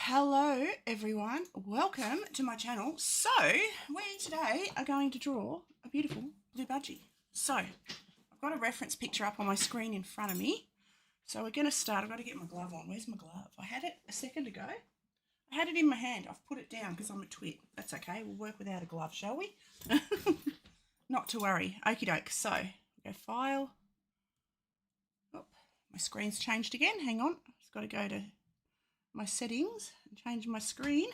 Hello everyone, welcome to my channel. So we today are going to draw a beautiful blue budgie. So I've got a reference picture up on my screen in front of me. So we're going to start. I've got to get my glove on. Where's my glove? I had it a second ago. I had it in my hand. I've put it down because I'm a twit. That's okay. We'll work without a glove, shall we? Not to worry. Okie doke. So go File. Oh, my screen's changed again. Hang on. I've just got to go to my settings and change my screen.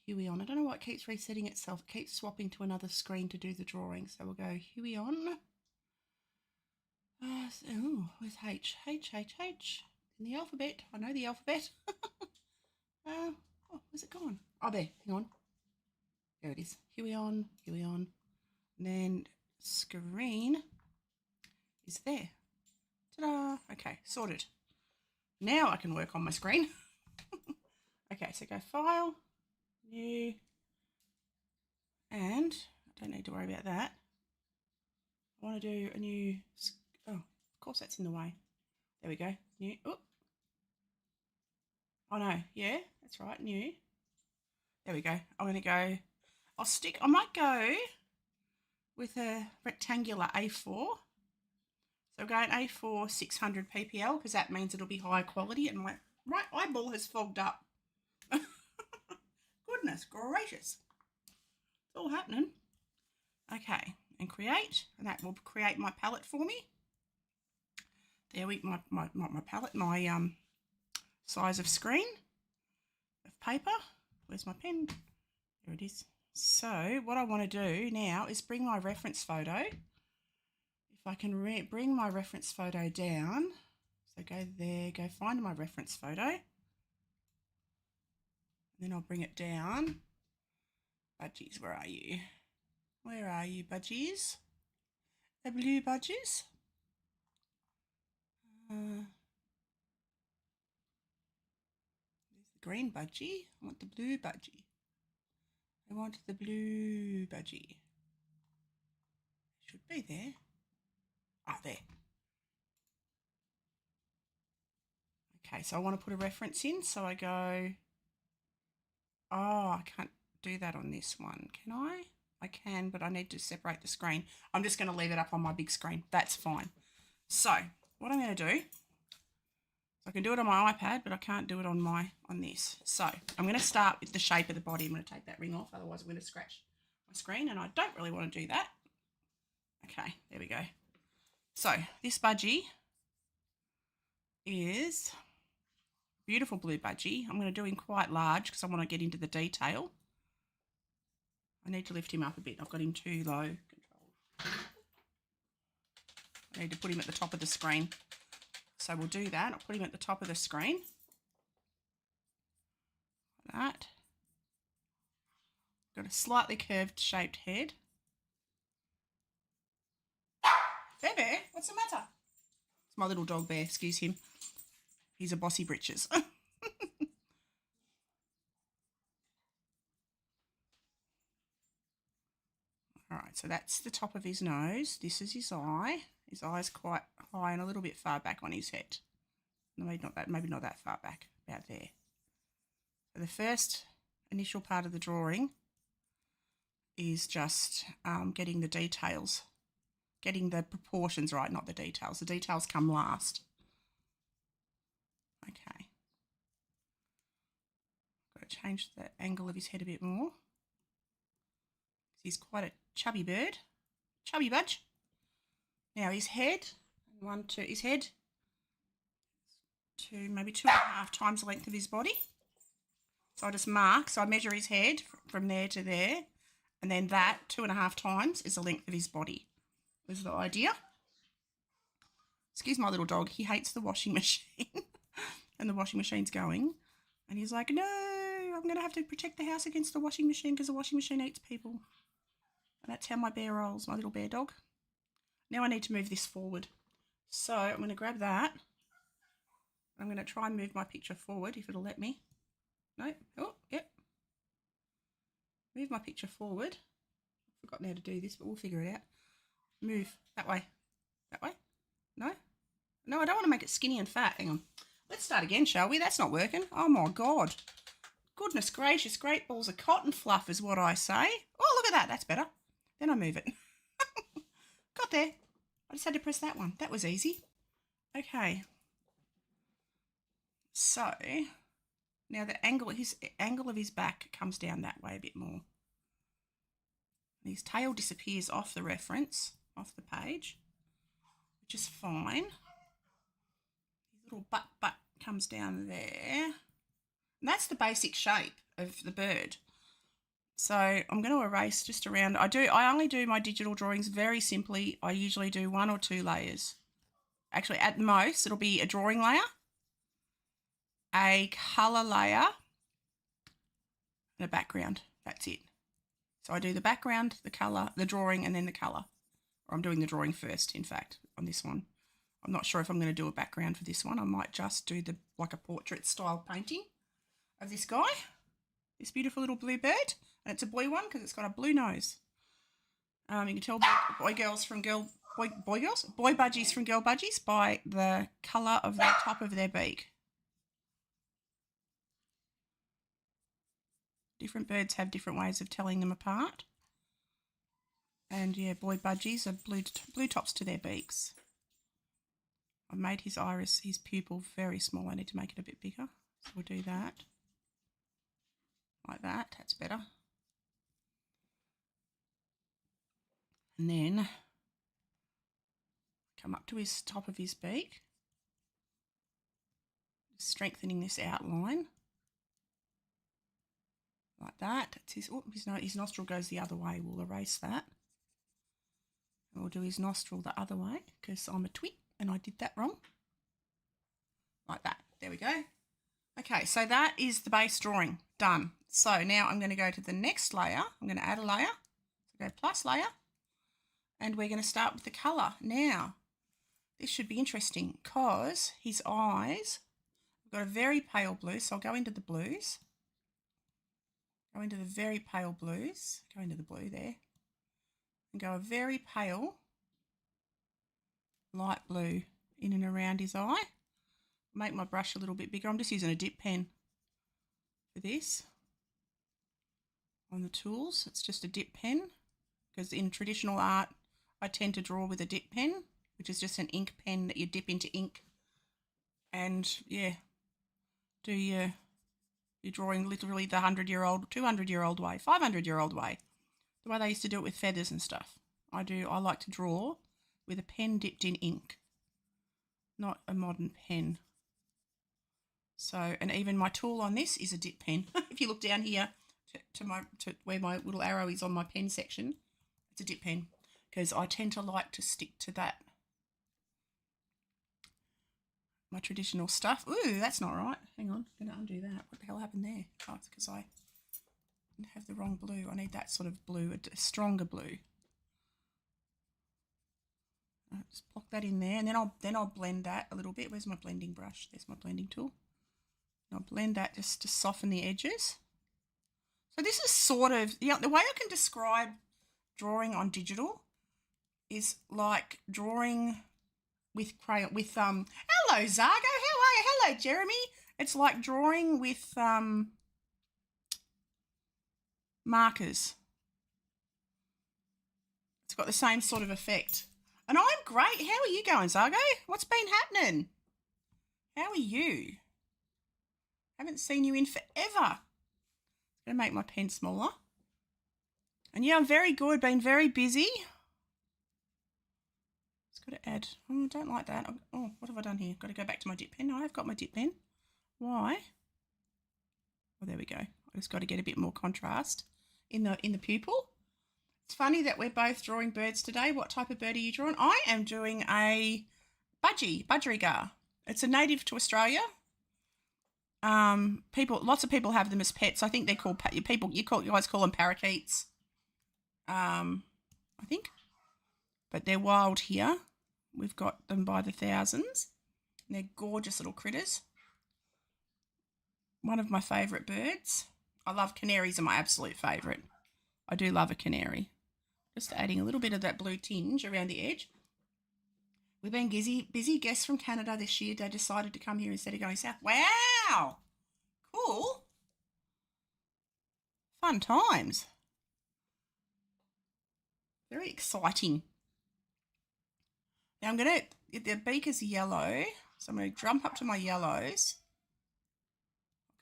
Huey on. I don't know why it keeps resetting itself. It keeps swapping to another screen to do the drawing. So we'll go Huey on. Where's H? H. In the alphabet. I know the alphabet. Oh, where's it gone? Oh, there. Hang on. There it is. Huey on. And then screen is there. Ta-da! Okay, sorted. Now I can work on my screen. Okay, so go File, New, and I don't need to worry about that. I want to do a new, oh, of course that's in the way. There we go, New, oh no, yeah, that's right, New. There we go. I'm going to go, I might go with a rectangular A4. So going A4 600 ppl because that means it'll be higher quality, and my right eyeball has fogged up. Goodness gracious. It's all happening. Okay, and create, and that will create my palette for me. There we my palette, my size of screen of paper. Where's my pen? There it is. So what I want to do now is bring my reference photo. If I can bring my reference photo down, so go there, go find my reference photo. And then I'll bring it down. Budgies, where are you? Where are you, budgies? The blue budgies? There's the green budgie. I want the blue budgie. I want the blue budgie. Should be there. Ah, there. Okay, so I want to put a reference in. So I go, oh, I can't do that on this one, can I? I can, but I need to separate the screen. I'm just going to leave it up on my big screen. That's fine. So what I'm going to do, I can do it on my iPad, but I can't do it on this. So I'm going to start with the shape of the body. I'm going to take that ring off, otherwise I'm going to scratch my screen, and I don't really want to do that. Okay, there we go. So this budgie is beautiful blue budgie. I'm going to do him quite large because I want to get into the detail. I need to lift him up a bit. I've got him too low. Control. I need to put him at the top of the screen. So we'll do that. I'll put him at the top of the screen. Like that. Got a slightly curved shaped head. Bear, what's the matter? It's my little dog Bear, excuse him. He's a bossy britches. Alright, so that's the top of his nose. This is his eye. His eye's quite high and a little bit far back on his head. Maybe not that far back, about there. So the first initial part of the drawing is just getting the details, getting the proportions right, not the details. The details come last. Okay. Got to change the angle of his head a bit more. He's quite a chubby bird. Chubby budge. Now his head, his head to maybe 2.5 times the length of his body. So I just mark, so I measure his head from there to there, and then that 2.5 times is the length of his body. Was the idea. Excuse my little dog, he hates the washing machine. And the washing machine's going, and he's like, no, I'm going to have to protect the house against the washing machine because the washing machine eats people. And that's how my bear rolls, my little bear dog. Now I need to move this forward. So I'm going to grab that. I'm going to try and move my picture forward if it'll let me. No? Oh, yep. Move my picture forward. I've forgotten how to do this, but we'll figure it out. Move that way. That way? No? No, I don't want to make it skinny and fat. Hang on. Let's start again, shall we? That's not working. Oh, my God. Goodness gracious, great balls of cotton fluff is what I say. Oh, look at that. That's better. Then I move it. Got there. I just had to press that one. That was easy. Okay. So, now the angle of his back comes down that way a bit more. His tail disappears off the reference, off the page, which is fine. His little butt comes down there. And that's the basic shape of the bird. So I'm going to erase just around. I only do my digital drawings very simply. I usually do 1 or 2 layers. Actually, at most, it'll be a drawing layer, a colour layer, and a background. That's it. So I do the background, the colour, the drawing, and then the colour. Or I'm doing the drawing first, in fact, on this one. I'm not sure if I'm going to do a background for this one. I might just do like a portrait style painting of this guy, this beautiful little blue bird. And it's a boy one because it's got a blue nose. You can tell boy budgies from girl budgies by the colour of the top of their beak. Different birds have different ways of telling them apart. And yeah, boy budgies are blue tops to their beaks. I've made his iris, his pupil very small. I need to make it a bit bigger. So we'll do that. Like that, that's better. And then come up to his top of his beak, strengthening this outline. Like that. That's his nostril goes the other way. We'll erase that. And we'll do his nostril the other way because I'm a twit and I did that wrong. Like that. There we go. Okay, so that is the base drawing. Done. So now I'm going to go to the next layer. I'm going to add a layer. So go plus layer. And we're going to start with the colour. Now, this should be interesting because his eyes, I've got a very pale blue, so I'll go into the blues. Go into the very pale blues. Go into the blue there. And go a very pale light blue in and around his eye. Make my brush a little bit bigger. I'm just using a dip pen for this. On the tools, it's just a dip pen because in traditional art, I tend to draw with a dip pen, which is just an ink pen that you dip into ink. And yeah, do your drawing literally the 100-year-old, 200-year-old way, 500-year-old way. The way they used to do it with feathers and stuff. I like to draw with a pen dipped in ink, not a modern pen. So, and even my tool on this is a dip pen. If you look down here to where my little arrow is on my pen section, it's a dip pen because I tend to like to stick to that. My traditional stuff. Ooh, that's not right. Hang on, I'm going to undo that. What the hell happened there? Oh, it's because I have the wrong blue. I need that sort of blue, a stronger blue. I'll just pop that in there, and then I'll blend that a little bit. Where's my blending brush? There's my blending tool. And I'll blend that just to soften the edges. So this is sort of, the way I can describe drawing on digital is like drawing with crayon, hello Zargo, how are you? Hello Jeremy. It's like drawing with markers. It's got the same sort of effect. And I'm great. How are you going, Zargo? What's been happening? How are you? Haven't seen you in forever. I'm going to make my pen smaller. And yeah, I'm very good. Been very busy. Just got to add. Oh, I don't like that. Oh, what have I done here? Got to go back to my dip pen. I have got my dip pen. Why? Oh, there we go. I just got to get a bit more contrast in the pupil. It's funny that we're both drawing birds today. What type of bird are you drawing? I am doing a budgerigar. It's a native to Australia. Lots of people have them as pets. I think they're called you guys call them parakeets. I think, but they're wild here. We've got them by the thousands. And they're gorgeous little critters. One of my favourite birds. I love canaries, are my absolute favourite. I do love a canary. Just adding a little bit of that blue tinge around the edge. We've been busy guests from Canada this year. They decided to come here instead of going south. Wow. Cool. Fun times. Very exciting. Now I'm going to, the beaker's yellow, so I'm going to jump up to my yellows.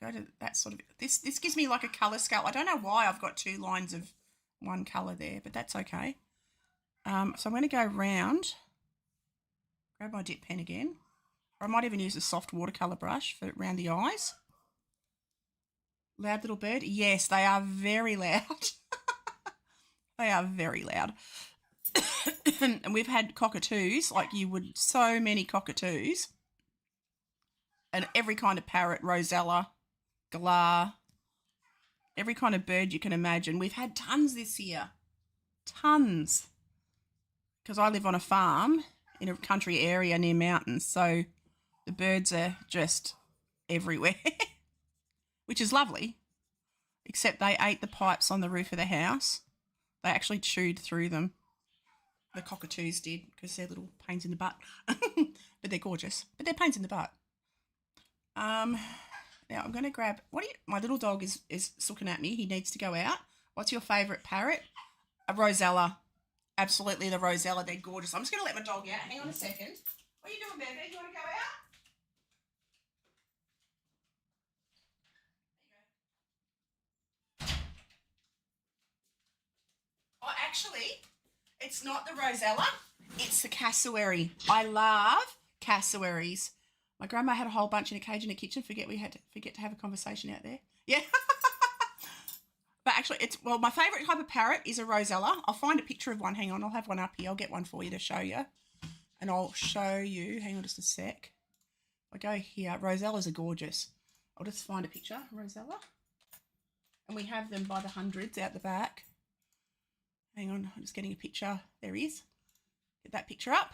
Go to that sort of, this gives me like a colour scale. I don't know why I've got 2 lines of one colour there, but that's okay. So I'm going to go round, grab my dip pen again, or I might even use a soft watercolour brush for around the eyes. Loud little bird. Yes, they are very loud. They are very loud. And we've had cockatoos, like you would, so many cockatoos. And every kind of parrot, rosella, galah, every kind of bird you can imagine. We've had tons this year. Tons. Because I live on a farm in a country area near mountains, so the birds are just everywhere, which is lovely, except they ate the pipes on the roof of the house. They actually chewed through them. The cockatoos did, because they're little pains in the butt. But they're gorgeous. But they're pains in the butt. Now I'm going to grab, my little dog is looking at me. He needs to go out. What's your favourite parrot? A rosella. Absolutely the rosella. They're gorgeous. I'm just going to let my dog out. Hang on a second. What are you doing, baby? You want to go out? Oh, actually, it's not the rosella. It's the cassowary. I love cassowaries. My grandma had a whole bunch in a cage in the kitchen. Forget to have a conversation out there. Yeah. But actually, my favourite type of parrot is a rosella. I'll find a picture of one. Hang on, I'll have one up here. I'll get one for you to show you. And I'll show you, hang on just a sec. If I go here, rosellas are gorgeous. I'll just find a picture, rosella. And we have them by the hundreds out the back. Hang on, I'm just getting a picture. There he is. Get that picture up.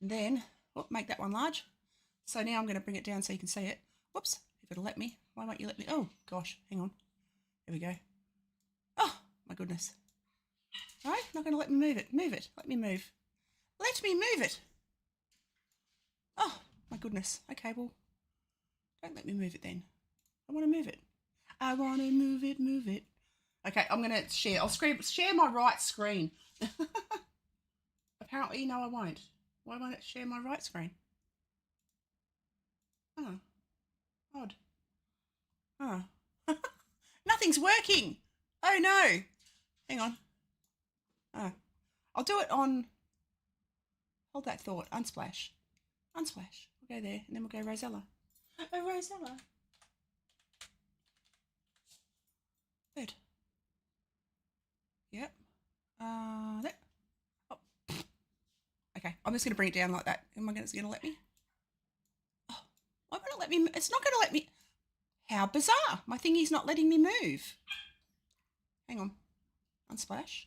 And then, make that one large. So now I'm going to bring it down so you can see it. Whoops, if it'll let me. Why won't you let me? Oh, gosh, hang on. There we go. Oh, my goodness. All right, not going to let me move it. Move it. Let me move. Let me move it. Oh, my goodness. Okay, well, don't let me move it then. I want to move it. I want to move it, move it. Okay, I'm going to share. I'll share my right screen. Apparently, no, I won't. Why won't it share my right screen? Oh, odd. Oh. Nothing's working. Oh, no. Hang on. Oh. I'll do it on... Hold that thought. Unsplash. Unsplash. We'll go there, and then we'll go Rosella. Oh, Rosella. Good. Yep. There. Oh. Okay, I'm just going to bring it down like that. Am I going to let me? Oh, why won't it let me? It's not going to let me... How bizarre. My thingy's not letting me move. Hang on. Unsplash.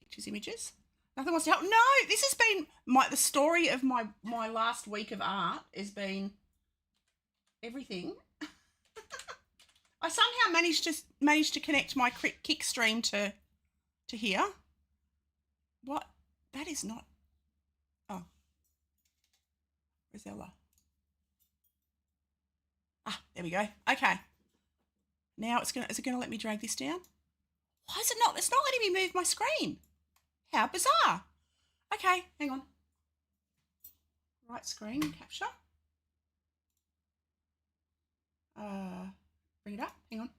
Pictures, images. Nothing wants to help. No, this has been the story of my last week of art has been everything. I somehow managed to connect my kick stream to here. What? That is not... Oh. Rosella. Ah, there we go. Okay. Now is it gonna let me drag this down? Why is it not? It's not letting me move my screen. How bizarre. Okay, hang on. Right screen capture. Bring it up. Hang on.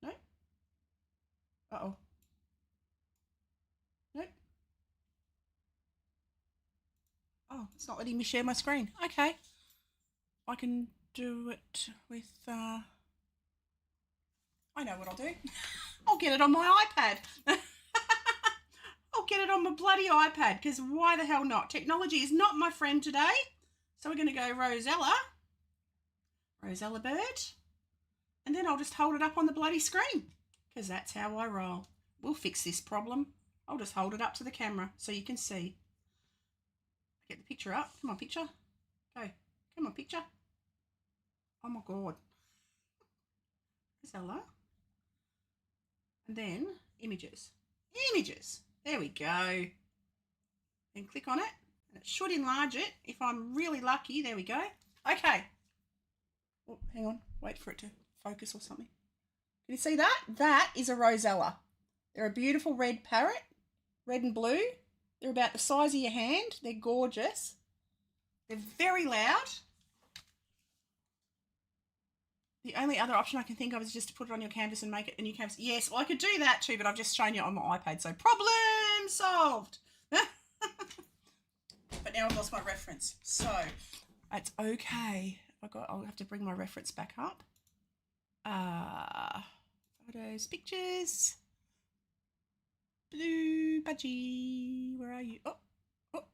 No. Uh-oh. Nope. Oh, it's not letting me share my screen. Okay. I can do it with... I know what I'll do. I'll get it on my iPad. I'll get it on my bloody iPad, because why the hell not? Technology is not my friend today. So we're going to go Rosella bird, and then I'll just hold it up on the bloody screen, because that's how I roll. We'll fix this problem. I'll just hold it up to the camera so you can see. Get the picture up. Come on, picture. Go. Come on, picture. Oh my God. Rosella. And then images. Images. There we go. Then click on it, and it should enlarge it if I'm really lucky. There we go. Okay. Oh, hang on. Wait for it to focus or something. Can you see that? That is a rosella. They're a beautiful red parrot, red and blue. They're about the size of your hand. They're gorgeous. They're very loud. The only other option I can think of is just to put it on your canvas and make it a new canvas. Yes, well, I could do that too, but I've just shown you on my iPad, so problem solved. But now I've lost my reference, so it's okay. I'll have to bring my reference back up. Photos, pictures. Blue budgie, where are you? Oh,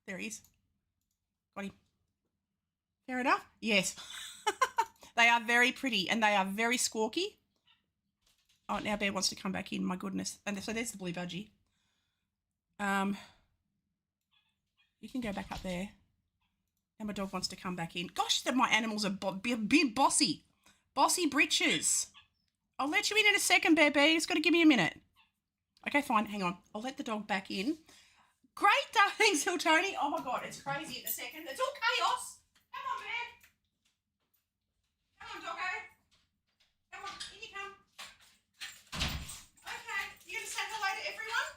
there he is. Got him. Fair enough? Yes. They are very pretty and they are very squawky. Oh, now Bear wants to come back in, my goodness. And so there's the blue budgie. You can go back up there. And my dog wants to come back in. Gosh, my animals are big bossy. Bossy britches. I'll let you in a second, baby. It's got to give me a minute. Okay, fine. Hang on. I'll let the dog back in. Great, darlings, Hill Tony. Oh, my God. It's crazy at the second. It's all chaos. Come on, Bear. Come on, doggo. Come on. In you come. Okay. You're going to say hello to everyone?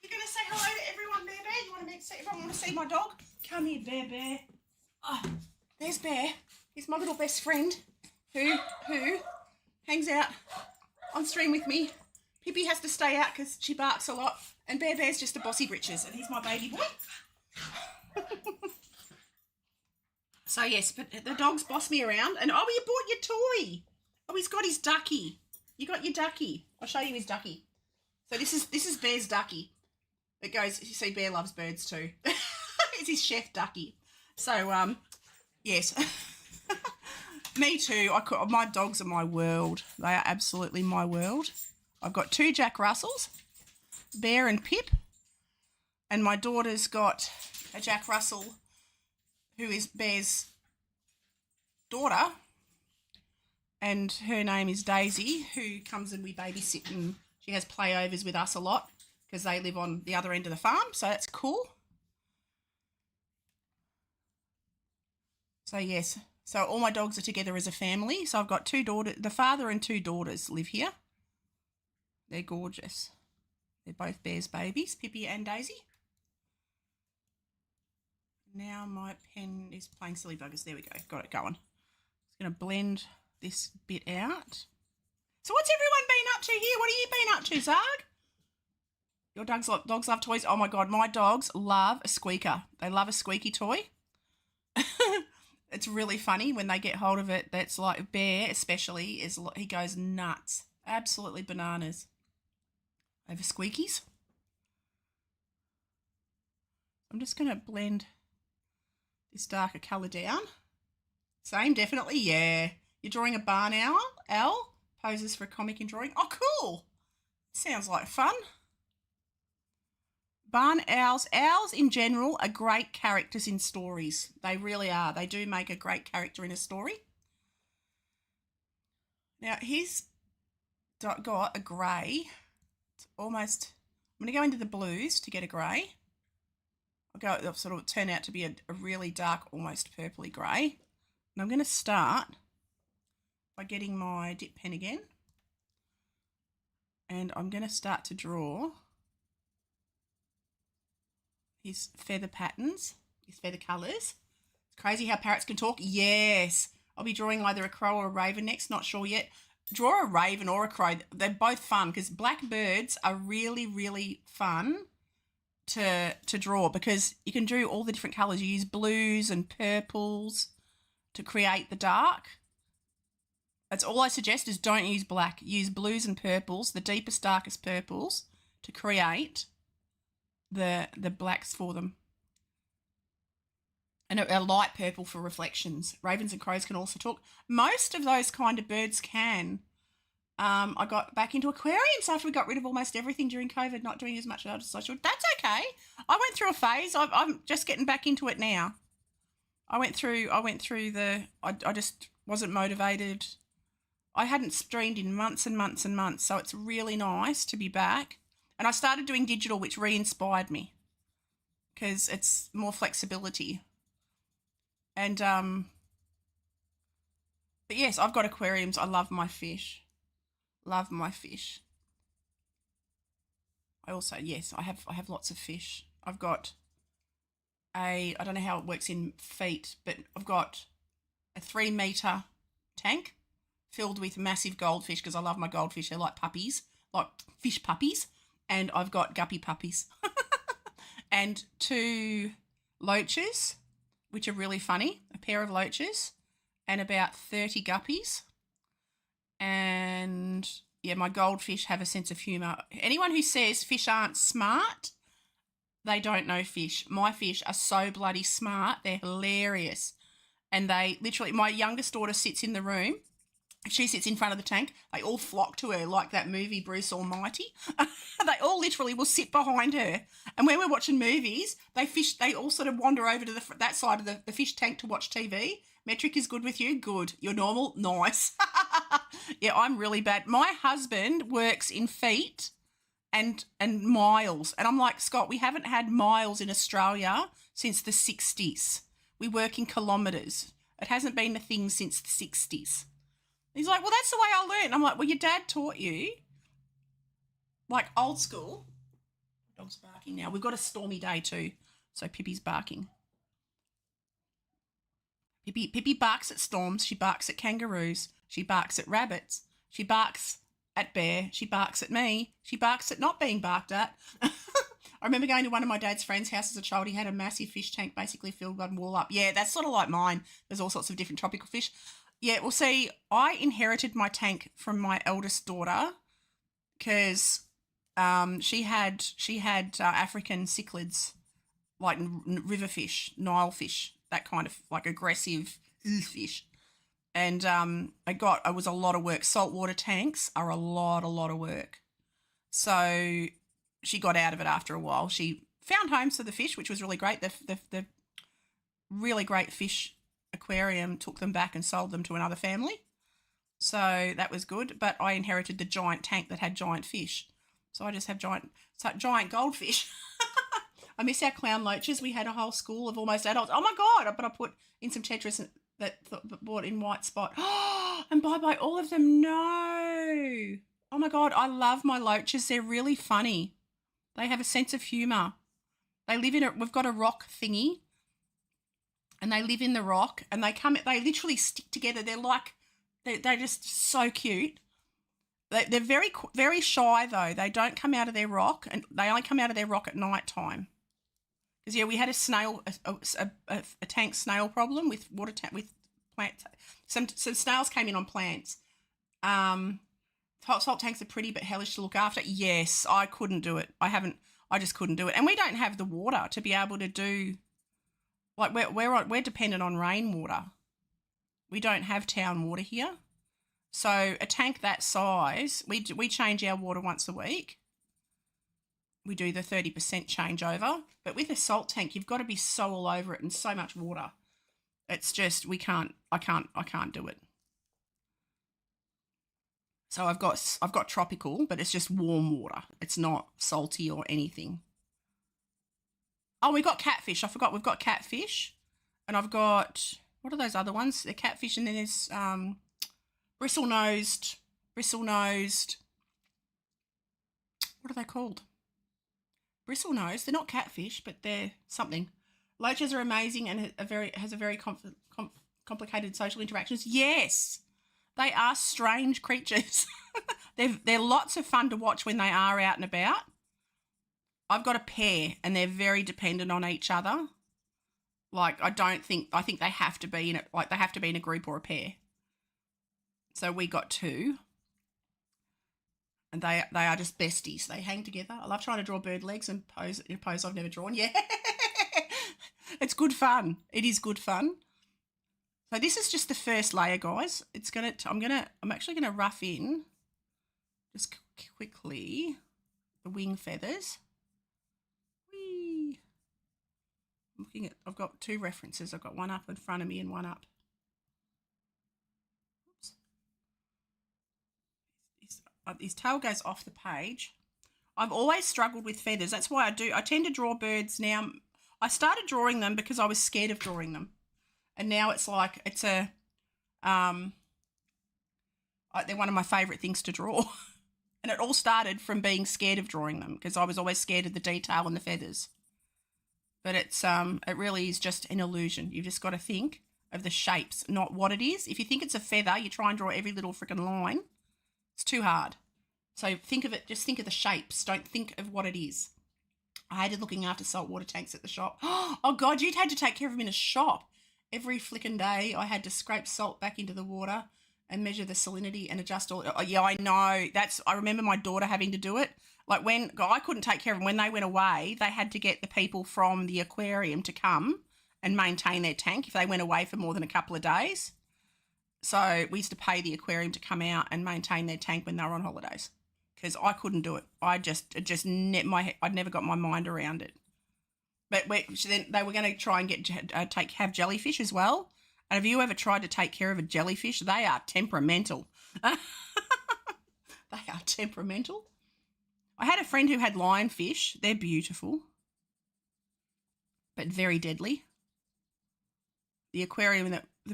You're going to say hello to everyone, Bear Bear? You want to see everyone want to see my dog? Come here, Bear Bear. Oh, there's Bear. He's my little best friend who hangs out on stream with me. Pippi has to stay out because she barks a lot. And Bear Bear's just a bossy britches and he's my baby boy. So, yes, but the dogs boss me around. And, oh, you bought your toy. Oh, he's got his ducky. You got your ducky. I'll show you his ducky. So this is Bear's ducky. It goes, you see, Bear loves birds too. It's his chef ducky. So, yes. Me too. My dogs are my world. They are absolutely my world. I've got 2 Jack Russells, Bear and Pip, and my daughter's got a Jack Russell who is Bear's daughter, and her name is Daisy, who comes and we babysit, and she has playovers with us a lot because they live on the other end of the farm, so that's cool. So, yes. So all my dogs are together as a family. So I've got 2 daughters. The father and 2 daughters live here. They're gorgeous. They're both Bear's babies, Pippi and Daisy. Now my pen is playing silly buggers. There we go. Got it going. Just going to blend this bit out. So what's everyone been up to here? What have you been up to, Zarg? Your dogs love toys? Oh, my God. My dogs love a squeaker. They love a squeaky toy. It's really funny when they get hold of it. That's like Bear especially, he goes nuts. Absolutely bananas over squeakies. I'm just going to blend this darker colour down. Same, definitely, yeah. You're drawing a barn owl. Owl poses for a comic in drawing. Oh, cool. Sounds like fun. Barn owls. Owls in general are great characters in stories. They really are. They do make a great character in a story. Now, he's got a grey. It's almost... I'm going to go into the blues to get a grey. It'll sort of turn out to be a really dark, almost purpley grey. And I'm going to start by getting my dip pen again. And I'm going to start to draw his feather patterns, his feather colours. It's crazy how parrots can talk. Yes. I'll be drawing either a crow or a raven next, not sure yet. Draw a raven or a crow. They're both fun because black birds are really, really fun to draw because you can do all the different colours. You use blues and purples to create the dark. That's all I suggest is don't use black. Use blues and purples, the deepest, darkest purples to create the blacks for them. And a light purple for reflections. Ravens and crows can also talk. Most of those kind of birds can. I got back into aquariums after we got rid of almost everything during COVID, not doing as much as social. That's okay. I went through a phase. I'm just getting back into it now. I went through I just wasn't motivated. I hadn't streamed in months and months and months, so it's really nice to be back. And I started doing digital, which re-inspired me because it's more flexibility. And, but yes, I've got aquariums. I love my fish. Love my fish. I also, yes, I have lots of fish. I've got I don't know how it works in feet, but I've got a 3 meter tank filled with massive goldfish because I love my goldfish. They're like puppies, like fish puppies. And I've got guppy puppies. And 2 loaches, which are really funny, a pair of loaches, and about 30 guppies. And yeah, my goldfish have a sense of humour. Anyone who says fish aren't smart, they don't know fish. My fish are so bloody smart. They're hilarious. And they literally, my youngest daughter sits in the room. She sits in front of the tank. They all flock to her like that movie Bruce Almighty. They all literally will sit behind her. And when we're watching movies, they all sort of wander over to that side of the fish tank to watch TV. Metric is good with you? Good. You're normal? Nice. Yeah, I'm really bad. My husband works in feet and miles. And I'm like, Scott, we haven't had miles in Australia since the 60s. We work in kilometres. It hasn't been a thing since the 60s. He's like, well, that's the way I learned. I'm like, well, your dad taught you, like old school. Dog's barking now. We've got a stormy day too, so Pippi's barking. Pippi barks at storms. She barks at kangaroos. She barks at rabbits. She barks at bear. She barks at me. She barks at not being barked at. I remember going to one of my dad's friend's house as a child. He had a massive fish tank basically filled one wall up. Yeah, that's sort of like mine. There's all sorts of different tropical fish. Yeah, well, see, I inherited my tank from my eldest daughter because she had African cichlids, like river fish, Nile fish, that kind of like aggressive fish. And it was a lot of work. Saltwater tanks are a lot of work. So she got out of it after a while. She found homes for the fish, which was really great. The really great fish aquarium took them back and sold them to another family. So that was good. But I inherited the giant tank that had giant fish. So I just have giant goldfish. I miss our clown loaches. We had a whole school of almost adults. Oh my God. But I put in some Tetris that bought in white spot. And bye-bye all of them. No. Oh my God. I love my loaches. They're really funny. They have a sense of humour. We've got a rock thingy. And they live in the rock, and they literally stick together. They're just so cute. They're very, very shy though. They don't come out of their rock, and they only come out of their rock at night time. Because yeah, we had a tank snail problem with with plants. Some snails came in on plants. Salt tanks are pretty but hellish to look after. Yes, I couldn't do it. I just couldn't do it, and we don't have the water to be able to do. Like we're dependent on rainwater. We don't have town water here. So a tank that size, we change our water once a week. We do the 30% changeover. But with a salt tank, you've got to be so all over it and so much water. It's just I can't do it. So I've got tropical, but it's just warm water. It's not salty or anything. Oh, we got catfish. I forgot we've got catfish. And I've got, what are those other ones? They're catfish, and then there's bristle-nosed. What are they called? Bristlenose. They're not catfish, but they're something. Loaches are amazing and has a very complicated social interactions. Yes, they are strange creatures. They're lots of fun to watch when they are out and about. I've got a pair, and they're very dependent on each other. Like I think they have to be in a group or a pair. So we got 2, and they are just besties. They hang together. I love trying to draw bird legs and pose in a pose I've never drawn. Yeah, it's good fun. It is good fun. So this is just the first layer, guys. I'm actually gonna rough in just quickly the wing feathers. I've got 2 references. I've got one up in front of me and one up. Oops. His tail goes off the page. I've always struggled with feathers. That's why I tend to draw birds now. I started drawing them because I was scared of drawing them. And now it's like, it's a, they're one of my favourite things to draw. And it all started from being scared of drawing them because I was always scared of the detail and the feathers. But it's it really is just an illusion. You've just got to think of the shapes, not what it is. If you think it's a feather, you try and draw every little freaking line. It's too hard. So think of it, just think of the shapes. Don't think of what it is. I hated looking after saltwater tanks at the shop. Oh, God, you'd had to take care of them in a shop. Every flicking day I had to scrape salt back into the water and measure the salinity and adjust all. Oh, yeah, I know. I remember my daughter having to do it. Like when I couldn't take care of them. When they went away, they had to get the people from the aquarium to come and maintain their tank if they went away for more than a couple of days. So we used to pay the aquarium to come out and maintain their tank when they were on holidays because I couldn't do it. I'd never got my mind around it. But then they were going to try and have jellyfish as well. And have you ever tried to take care of a jellyfish? They are temperamental. They are temperamental. I had a friend who had lionfish. They're beautiful, but very deadly. The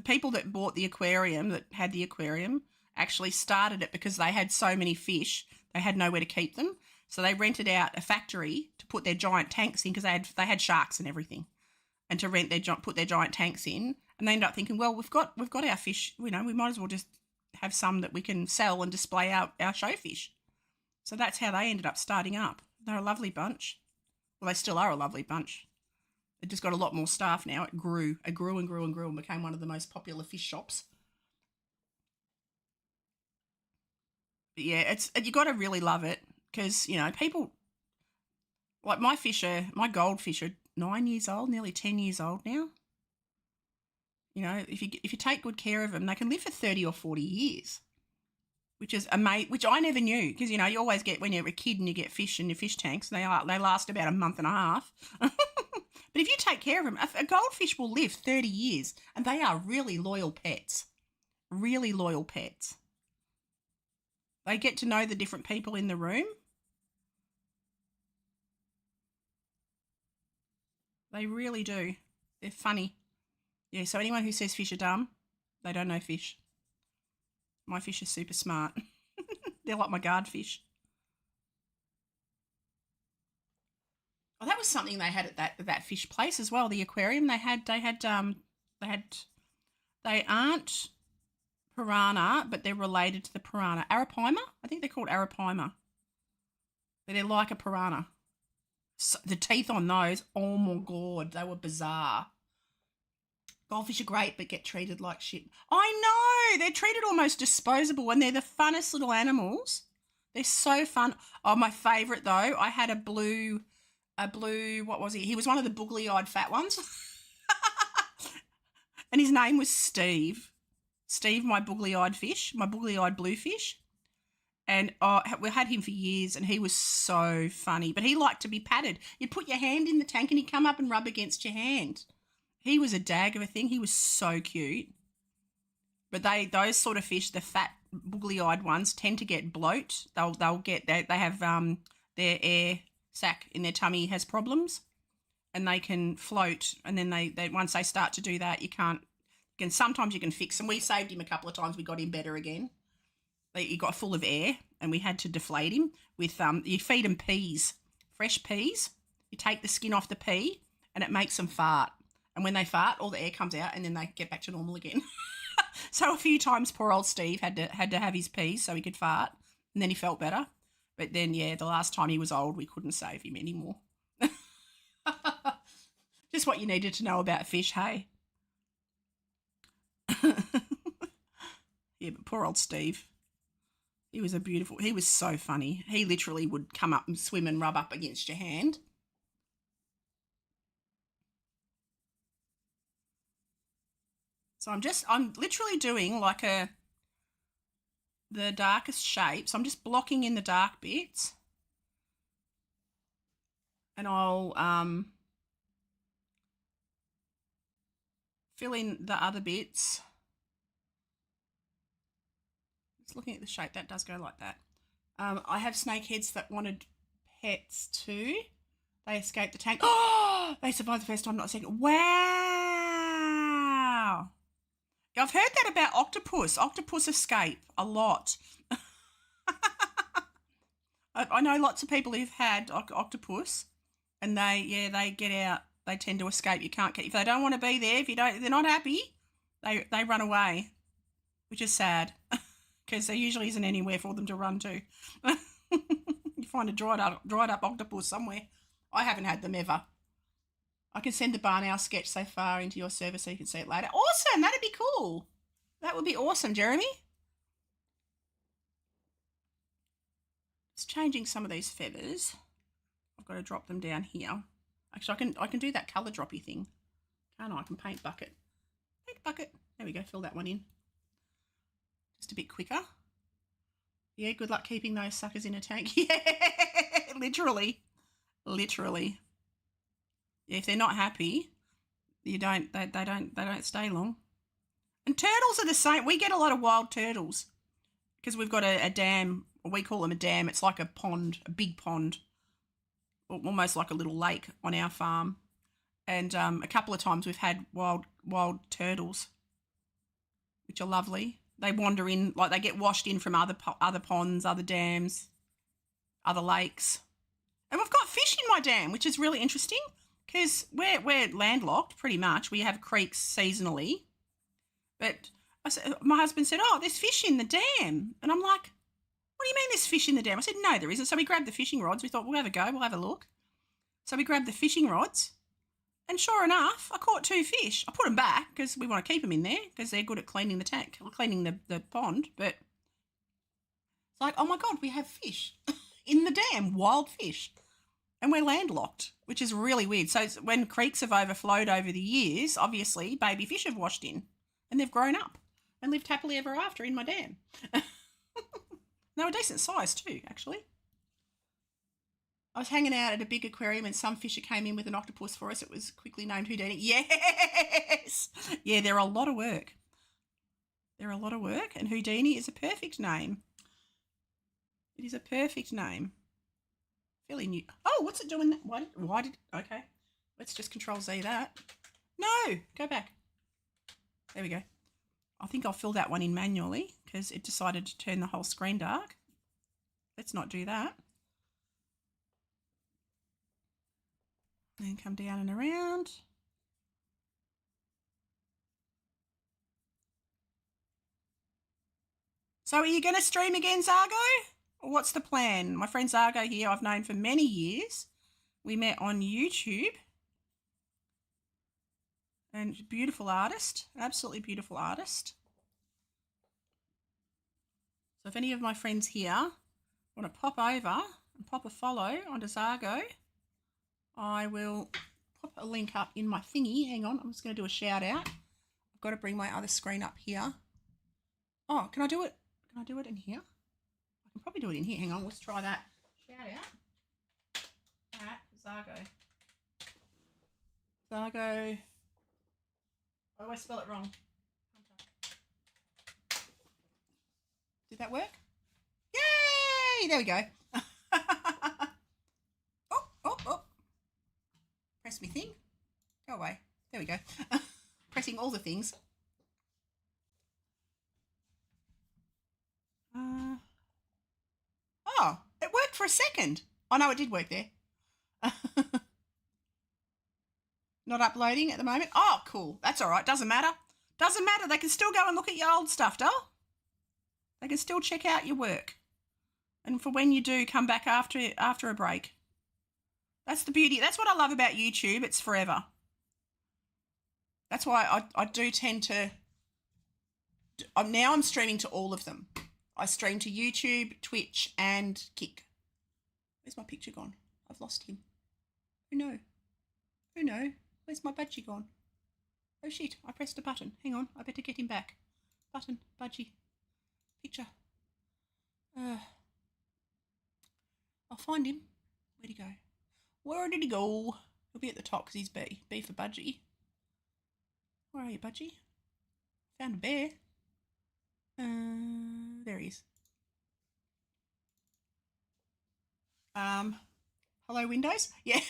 people that bought the aquarium, that had the aquarium, actually started it because they had so many fish, they had nowhere to keep them. So they rented out a factory to put their giant tanks in because they had sharks and everything, and to put their giant tanks in. And they ended up thinking, well, we've got our fish, we might as well just have some that we can sell and display our show fish. So that's how they ended up starting up. They're a lovely bunch. Well, they still are a lovely bunch. It just got a lot more staff now. It grew and grew and grew and grew and became one of the most popular fish shops. But yeah, you got to really love it because, people, like my goldfish are 9 years old, nearly 10 years old now. If you take good care of them, they can live for 30 or 40 years, which is amazing, which I never knew because, you always get when you're a kid and you get fish in your fish tanks, they last about a month and a half. But if you take care of them, a goldfish will live 30 years and they are really loyal pets. Really loyal pets. They get to know the different people in the room. They really do. They're funny. Yeah, so anyone who says fish are dumb, they don't know fish. My fish are super smart. They're like my guard fish. Oh, that was something they had at that fish place as well. The aquarium they aren't piranha, but they're related to the piranha. Arapaima? I think they're called arapaima. But they're like a piranha. So the teeth on those, oh my God, they were bizarre. Goldfish are great, but get treated like shit. I know, they're treated almost disposable, and they're the funnest little animals. They're so fun. Oh, my favourite though, I had a blue, what was he? He was one of the boogly-eyed fat ones. And his name was Steve. Steve, my boogly-eyed fish, my boogly-eyed blue fish. And we had him for years, and he was so funny. But he liked to be patted. You'd put your hand in the tank, and he'd come up and rub against your hand. He was a dag of a thing. He was so cute. But those sort of fish, the fat, boogly-eyed ones, tend to get bloat. They have their air sac in their tummy has problems, and they can float. And then they once they start to do that, sometimes you can fix them. We saved him a couple of times. We got him better again. He got full of air, and we had to deflate him with you feed them peas, fresh peas. You take the skin off the pea, and it makes them fart. And when they fart, all the air comes out, and then they get back to normal again. So a few times, poor old Steve had to have his peas so he could fart, and then he felt better. But then, yeah, the last time he was old, we couldn't save him anymore. Just what you needed to know about fish, hey? Yeah, but poor old Steve. He was so funny. He literally would come up and swim and rub up against your hand. So I'm literally doing like the darkest shapes. I'm just blocking in the dark bits. And I'll fill in the other bits. Just looking at the shape, that does go like that. I have snakeheads that wanted pets too. They escaped the tank. Oh, They survived the first time, not the second. Wow. I've heard that about octopus. Octopus escape a lot. I know lots of people who've had octopus, and they get out. They tend to escape. You can't get if they don't want to be there. If they're not happy. They run away, which is sad because there usually isn't anywhere for them to run to. You find a dried up octopus somewhere. I haven't had them ever. I can send the barn owl sketch so far into your server so you can see it later. Awesome, that'd be cool. That would be awesome, Jeremy. Just changing some of these feathers. I've got to drop them down here. Actually, I can do that colour droppy thing. Can't I? I can paint bucket. Paint bucket. There we go. Fill that one in. Just a bit quicker. Yeah, good luck keeping those suckers in a tank. Yeah, literally. Literally. Yeah, if they're not happy, they don't stay long. And turtles are the same. We get a lot of wild turtles because we've got a dam. We call them a dam. It's like a pond, a big pond, almost like a little lake on our farm. And a couple of times we've had wild turtles, which are lovely. They wander in, like they get washed in from other ponds, other dams, other lakes. And we've got fish in my dam, which is really interesting because we're landlocked pretty much. We have creeks seasonally. But my husband said, oh, there's fish in the dam. And I'm like, what do you mean there's fish in the dam? I said, no, there isn't. So we grabbed the fishing rods. We thought, we'll have a go. We'll have a look. So we grabbed the fishing rods. And sure enough, I caught 2 fish. I put them back because we want to keep them in there because they're good at cleaning the tank, cleaning the pond. But it's like, oh, my God, we have fish in the dam, wild fish. And we're landlocked, which is really weird. So when creeks have overflowed over the years, obviously baby fish have washed in and they've grown up and lived happily ever after in my dam. They were decent size too, actually. I was hanging out at a big aquarium and some fisher came in with an octopus for us. It was quickly named Houdini. Yes! Yeah, they're a lot of work. They're a lot of work and Houdini is a perfect name. It is a perfect name. Fairly new. Oh, what's it doing? Why did... Okay. Let's just Control Z that. No! Go back. There we go. I think I'll fill that one in manually because it decided to turn the whole screen dark. Let's not do that. And come down and around. So are you going to stream again, Zargo? Or what's the plan? My friend Zargo here, I've known for many years. We met on YouTube. And beautiful artist, absolutely beautiful artist. So if any of my friends here want to pop over and pop a follow onto Zargo, I will pop a link up in my thingy. Hang on, I'm just going to do a shout out. I've got to bring my other screen up here. Oh, can I do it? Can I do it in here? I can probably do it in here. Hang on, let's try that. Shout out at Zargo. Zargo. I always spell it wrong. Did that work? Yay! There we go. Oh. Press me thing. Go away. There we go. Pressing all the things. Oh, it worked for a second. Oh, no, it did work there. Not uploading at the moment. Oh, cool. That's all right. Doesn't matter. Doesn't matter. They can still go and look at your old stuff, doll. They can still check out your work. And for when you do, come back after a break. That's the beauty. That's what I love about YouTube. It's forever. That's why I do tend to... Now I'm streaming to all of them. I stream to YouTube, Twitch, and Kick. Where's my picture gone? I've lost him. Oh, no. Oh, no. Where's my budgie gone? Oh, shit. I pressed a button. Hang on. I better get him back. Button. Budgie. Picture. I'll find him. Where'd he go? Where did he go? He'll be at the top because he's B. B for budgie. Where are you, budgie? Found a bear. There he is. Hello, Windows? Yeah.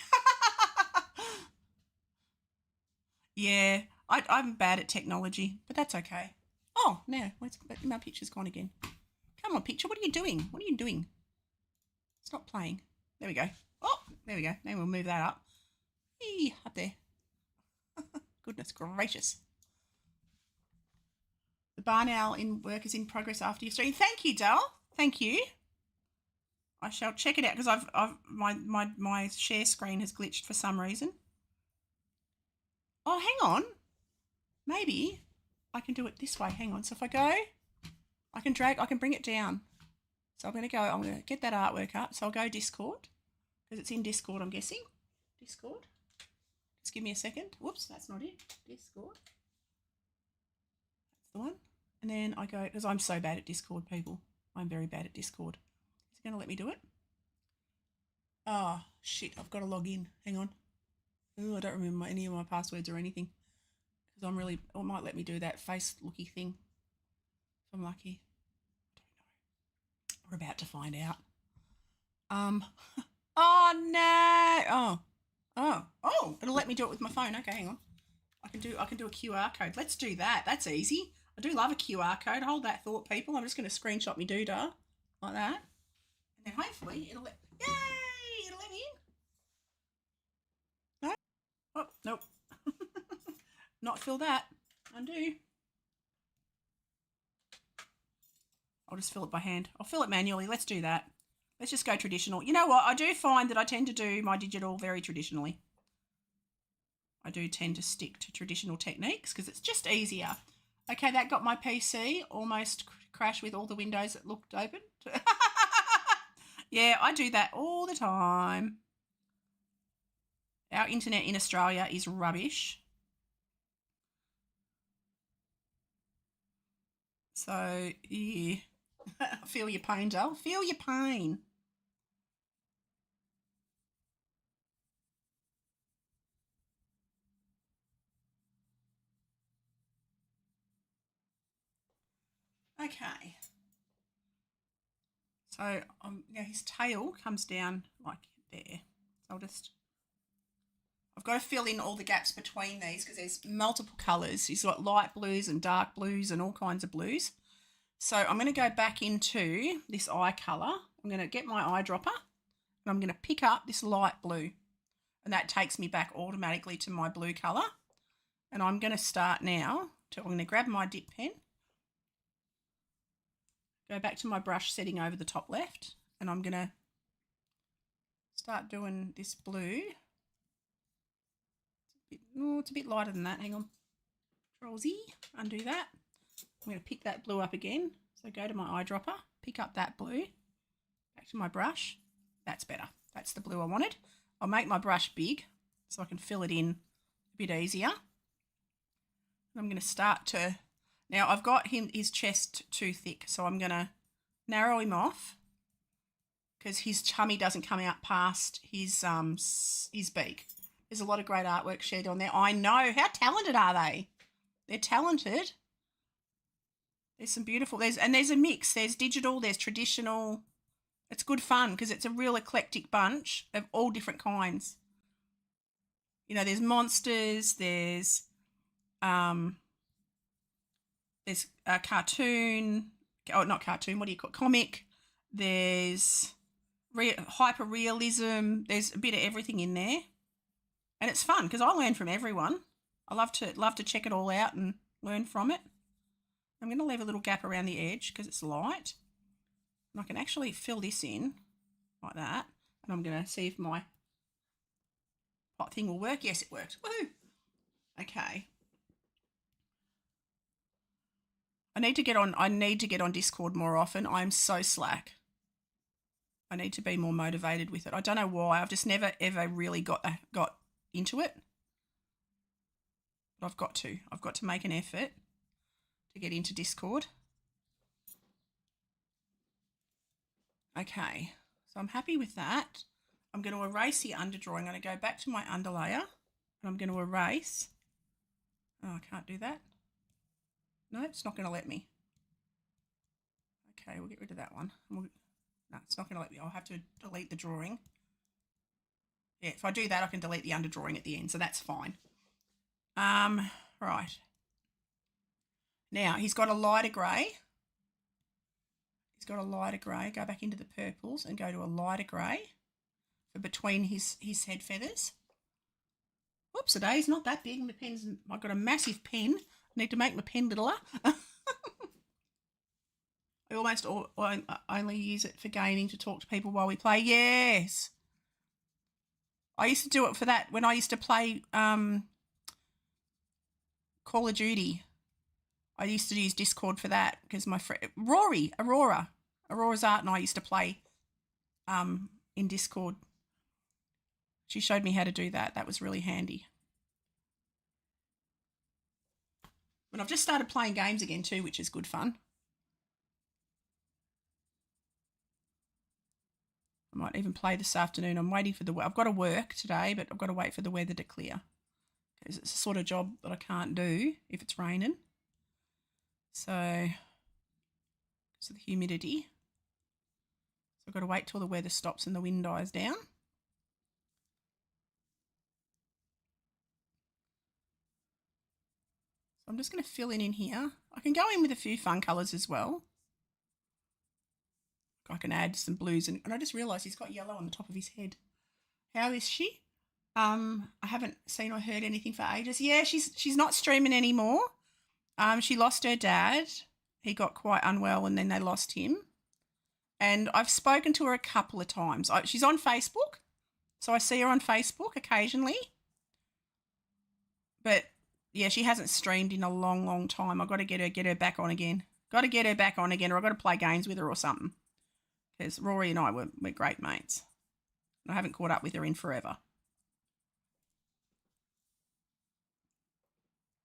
Yeah, I'm bad at technology, but that's okay. Oh, now my picture's gone again. Come on, picture. What are you doing? What are you doing? Stop playing. There we go. Oh, there we go. Now we'll move that up. Eee, up there. Goodness gracious. The barn owl in work is in progress after your stream. Thank you, Dal. Thank you. I shall check it out because my share screen has glitched for some reason. Oh, hang on. Maybe I can do it this way. Hang on. So if I go, I can bring it down. So I'm going to get that artwork up. So I'll go Discord because it's in Discord, I'm guessing. Discord. Just give me a second. Whoops, that's not it. Discord. That's the one. And then I go, because I'm so bad at Discord, people. I'm very bad at Discord. Is it going to let me do it? Oh, shit. I've got to log in. Hang on. Oh, I don't remember any of my passwords or anything. Because I'm really, it might let me do that face looky thing. If I'm lucky. I don't know. We're about to find out. Oh, no. Oh, it'll let me do it with my phone. Okay, hang on. I can do a QR code. Let's do that. That's easy. I do love a QR code. Hold that thought, people. I'm just going to screenshot me doodah like that. And then hopefully it'll let, yay, it'll let me in. No? Oh, nope. Not fill that. Undo. I'll just fill it by hand. I'll fill it manually. Let's do that. Let's just go traditional. You know what? I do find that I tend to do my digital very traditionally. I do tend to stick to traditional techniques because it's just easier. Okay, that got my PC almost crashed with all the windows that looked open. Yeah, I do that all the time. Our internet in Australia is rubbish. So, yeah. Feel your pain, Dale. Feel your pain. Okay. So now his tail comes down like there. So I've got to fill in all the gaps between these because there's multiple colours. He's got light blues and dark blues and all kinds of blues. So I'm going to go back into this eye colour. I'm going to get my eyedropper and I'm going to pick up this light blue. And that takes me back automatically to my blue colour. And I'm going to start now. I'm going to grab my dip pen. Go back to my brush setting over the top left. And I'm going to start doing this blue. It's a bit lighter than that. Hang on. Control Z. Undo that. I'm going to pick that blue up again. So go to my eyedropper, pick up that blue, back to my brush. That's better. That's the blue I wanted. I'll make my brush big so I can fill it in a bit easier. And I'm going to start to, now I've got his chest too thick, so I'm going to narrow him off because his tummy doesn't come out past his beak. There's a lot of great artwork shared on there. I know. How talented are they? They're talented. There's some beautiful, there's a mix. There's digital, there's traditional. It's good fun because it's a real eclectic bunch of all different kinds. You know, there's monsters, there's a cartoon, oh, not cartoon, what do you call it? Comic. There's hyper realism. There's a bit of everything in there. And it's fun because I learn from everyone. I love to check it all out and learn from it. I'm going to leave a little gap around the edge because it's light. And I can actually fill this in like that. And I'm going to see if my pot thing will work. Yes, it works. Woohoo! Okay. I need to get on Discord more often. I'm so slack. I need to be more motivated with it. I don't know why. I've just never ever really got into it. But I've got to make an effort to get into Discord. Okay, so I'm happy with that. I'm going to erase the underdrawing. I'm going to go back to my underlayer and I'm going to erase. Oh, I can't do that. No, it's not going to let me. Okay, we'll get rid of that one. No, it's not going to let me. I'll have to delete the drawing. Yeah, if I do that, I can delete the underdrawing at the end, so that's fine. Right. Now, he's got a lighter grey. He's got a lighter grey. Go back into the purples and go to a lighter grey for between his head feathers. Whoops, today's not that big. My pen's, I've got a massive pen. I need to make my pen littler. I almost only use it for gaming to talk to people while we play. Yes. I used to do it for that when I used to play Call of Duty. I used to use Discord for that because my friend Aurora's Art and I used to play in Discord. She showed me how to do that. That was really handy. And I've just started playing games again too, which is good fun. I might even play this afternoon. I'm waiting for I've got to work today, but I've got to wait for the weather to clear because it's the sort of job that I can't do if it's raining. So the humidity. So I've got to wait till the weather stops and the wind dies down. So I'm just going to fill in here. I can go in with a few fun colours as well. I can add some blues and I just realised he's got yellow on the top of his head. How is she? I haven't seen or heard anything for ages. Yeah, she's not streaming anymore. She lost her dad. He got quite unwell and then they lost him. And I've spoken to her a couple of times. She's on Facebook, so I see her on Facebook occasionally. But yeah, she hasn't streamed in a long, long time. I've got to get her back on again. Got to get her back on again, or I've got to play games with her or something. Because Rory and I we're great mates. I haven't caught up with her in forever.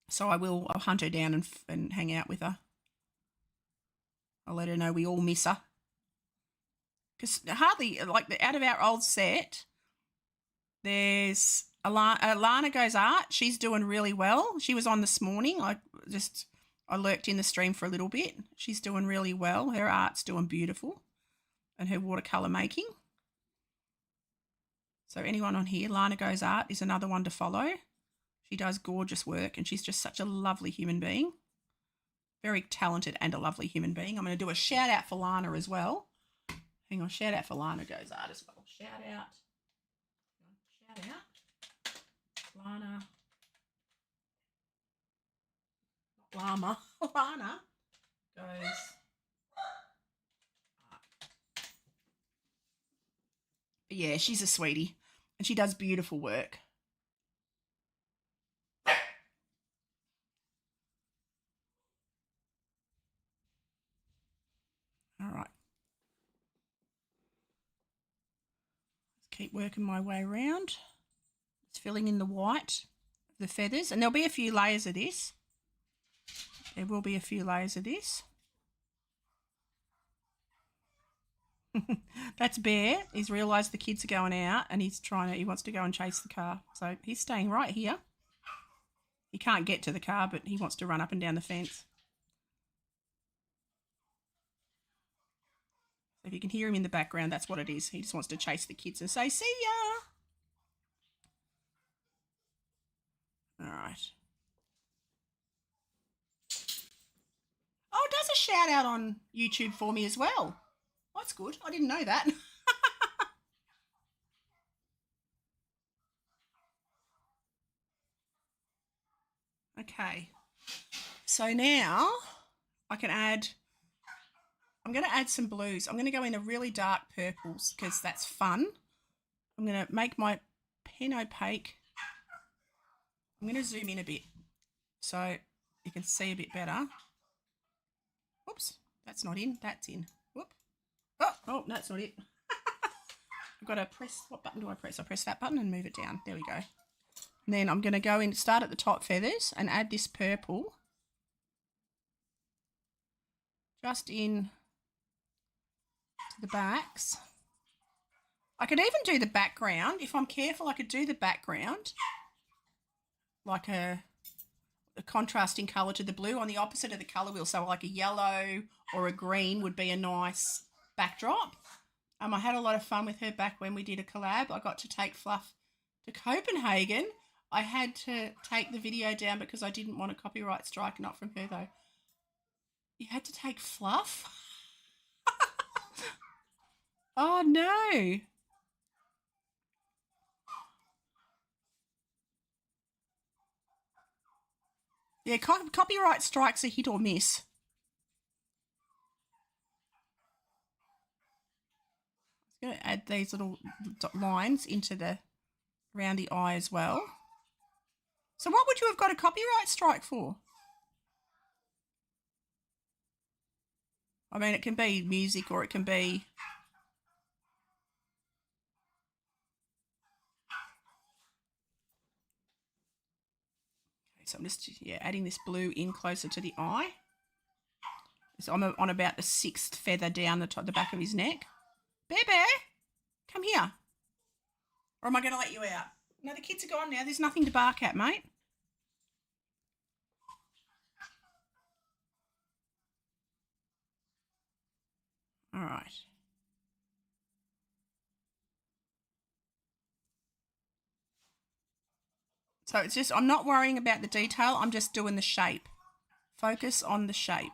So I'll hunt her down and hang out with her. I'll let her know we all miss her. Because hardly, like, out of our old set, there's Alana Goes Art. She's doing really well. She was on this morning. I lurked in the stream for a little bit. She's doing really well. Her art's doing beautiful. And her watercolour making. So anyone on here, Lana Goes Art is another one to follow. She does gorgeous work and she's just such a lovely human being. Very talented and a lovely human being. I'm going to do a shout out for Lana as well. Hang on, shout out for Lana Goes Art as well. Shout out. Lana. Not Llama. Lana Goes. Yeah, she's a sweetie and she does beautiful work. All right. Let's keep working my way around. It's filling in the white of the feathers and there'll be a few layers of this. There will be a few layers of this. That's Bear. He's realised the kids are going out and he wants to go and chase the car. So he's staying right here. He can't get to the car, but he wants to run up and down the fence. So if you can hear him in the background, that's what it is. He just wants to chase the kids and say, see ya. All right. Oh, it does a shout out on YouTube for me as well. That's good. I didn't know that. Okay. So now I can I'm going to add some blues. I'm going to go into really dark purples because that's fun. I'm going to make my pen opaque. I'm going to zoom in a bit so you can see a bit better. Oops, that's not in. That's in. Whoop. Oh, that's not it. I've got to press, what button do I press? I press that button and move it down. There we go. And then I'm going to go in, start at the top feathers and add this purple just in to the backs. I could even do the background. If I'm careful, I could do the background like a contrasting colour to the blue on the opposite of the colour wheel. So like a yellow or a green would be a nice backdrop. I had a lot of fun with her back when we did a collab. I got to take Fluff to Copenhagen. I had to take the video down because I didn't want a copyright strike, not from her though. You had to take Fluff? Oh no. Yeah, copyright strikes are hit or miss. I'm going to add these little lines into around the eye as well. So what would you have got a copyright strike for? I mean, it can be music or it can be... Okay, so I'm just adding this blue in closer to the eye. So I'm on about the 6th feather down the back of his neck. Bear, come here. Or am I going to let you out? No, the kids are gone now. There's nothing to bark at, mate. All right. So it's just, I'm not worrying about the detail. I'm just doing the shape. Focus on the shape.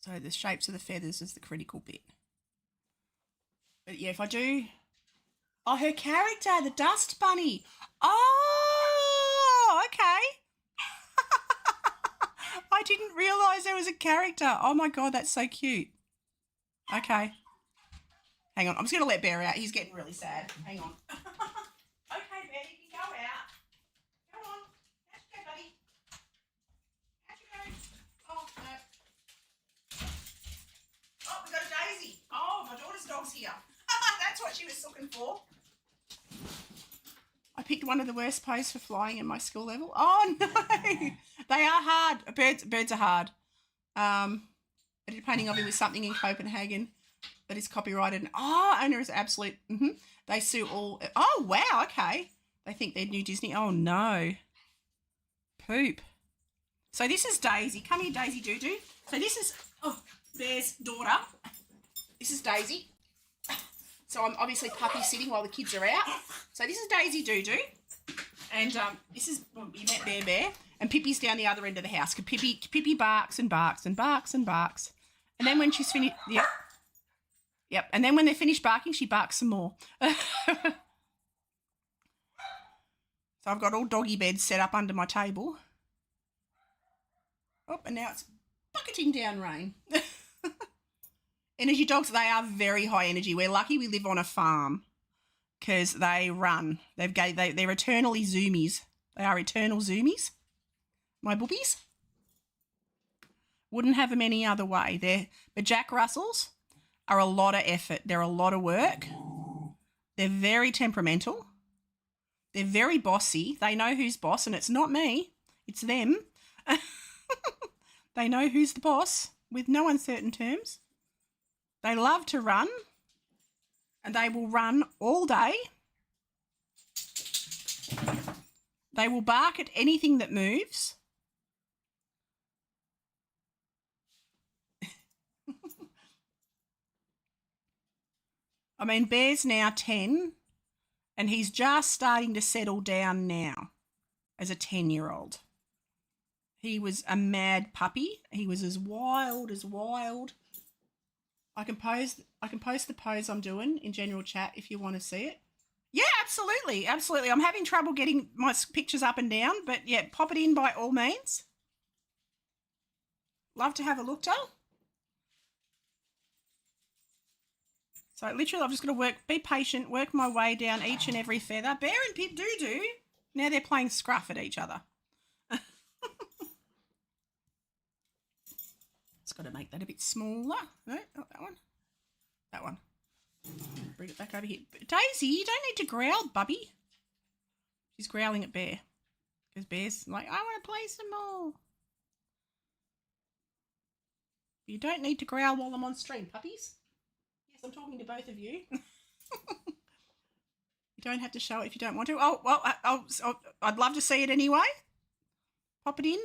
So the shapes of the feathers is the critical bit. But yeah, if I do... Oh, her character, the Dust Bunny. Oh, okay. I didn't realise there was a character. Oh my God, that's so cute. Okay. Hang on, I'm just going to let Bear out. He's getting really sad. Hang on. Okay, Bear, you can go out. Come on. How'd you go, buddy? How'd you go? Oh, no. Oh, we got a Daisy. Oh, my daughter's dog's here. That's what she was looking for. I picked one of the worst posts for flying in my school level. Oh, no. They are hard. Birds are hard. I did a painting of him with something in Copenhagen that is copyrighted. Oh, owner is absolute. They sue all. Oh, wow. Okay. They think they're new Disney. Oh, no. Poop. So this is Daisy. Come here, Daisy Doo-Doo. So this is Bear's daughter. This is Daisy. So I'm obviously puppy sitting while the kids are out. So this is Daisy Doo-Doo. And this is, you met Bear. And Pippi's down the other end of the house. Pippi barks and barks and barks and barks. And then when she's finished, yep. And then when they're finished barking, she barks some more. So I've got all doggy beds set up under my table. Oh, and now it's bucketing down rain. Energy dogs, they are very high energy. We're lucky we live on a farm because they run. They're eternally zoomies. They are eternal zoomies. My boobies. Wouldn't have them any other way. But Jack Russells are a lot of effort. They're a lot of work. They're very temperamental. They're very bossy. They know who's boss, and it's not me. It's them. They know who's the boss with no uncertain terms. They love to run, and they will run all day. They will bark at anything that moves. I mean, Bear's now 10, and he's just starting to settle down now as a 10-year-old. He was a mad puppy. He was as wild as wild. I can post the pose I'm doing in general chat if you want to see it. Yeah, absolutely. Absolutely. I'm having trouble getting my pictures up and down, but yeah, pop it in by all means. Love to have a look, though. So literally I'm just going to be patient, work my way down each and every feather. Bear and Pip Doo-Doo, now they're playing scruff at each other. Just got to make that a bit smaller. No, not that one. That one. Bring it back over here. Daisy, you don't need to growl, bubby. She's growling at Bear. Because Bear's like, I want to play some more. You don't need to growl while I'm on stream, puppies. Yes, I'm talking to both of you. You don't have to show it if you don't want to. Oh, well, I'd love to see it anyway. Pop it in.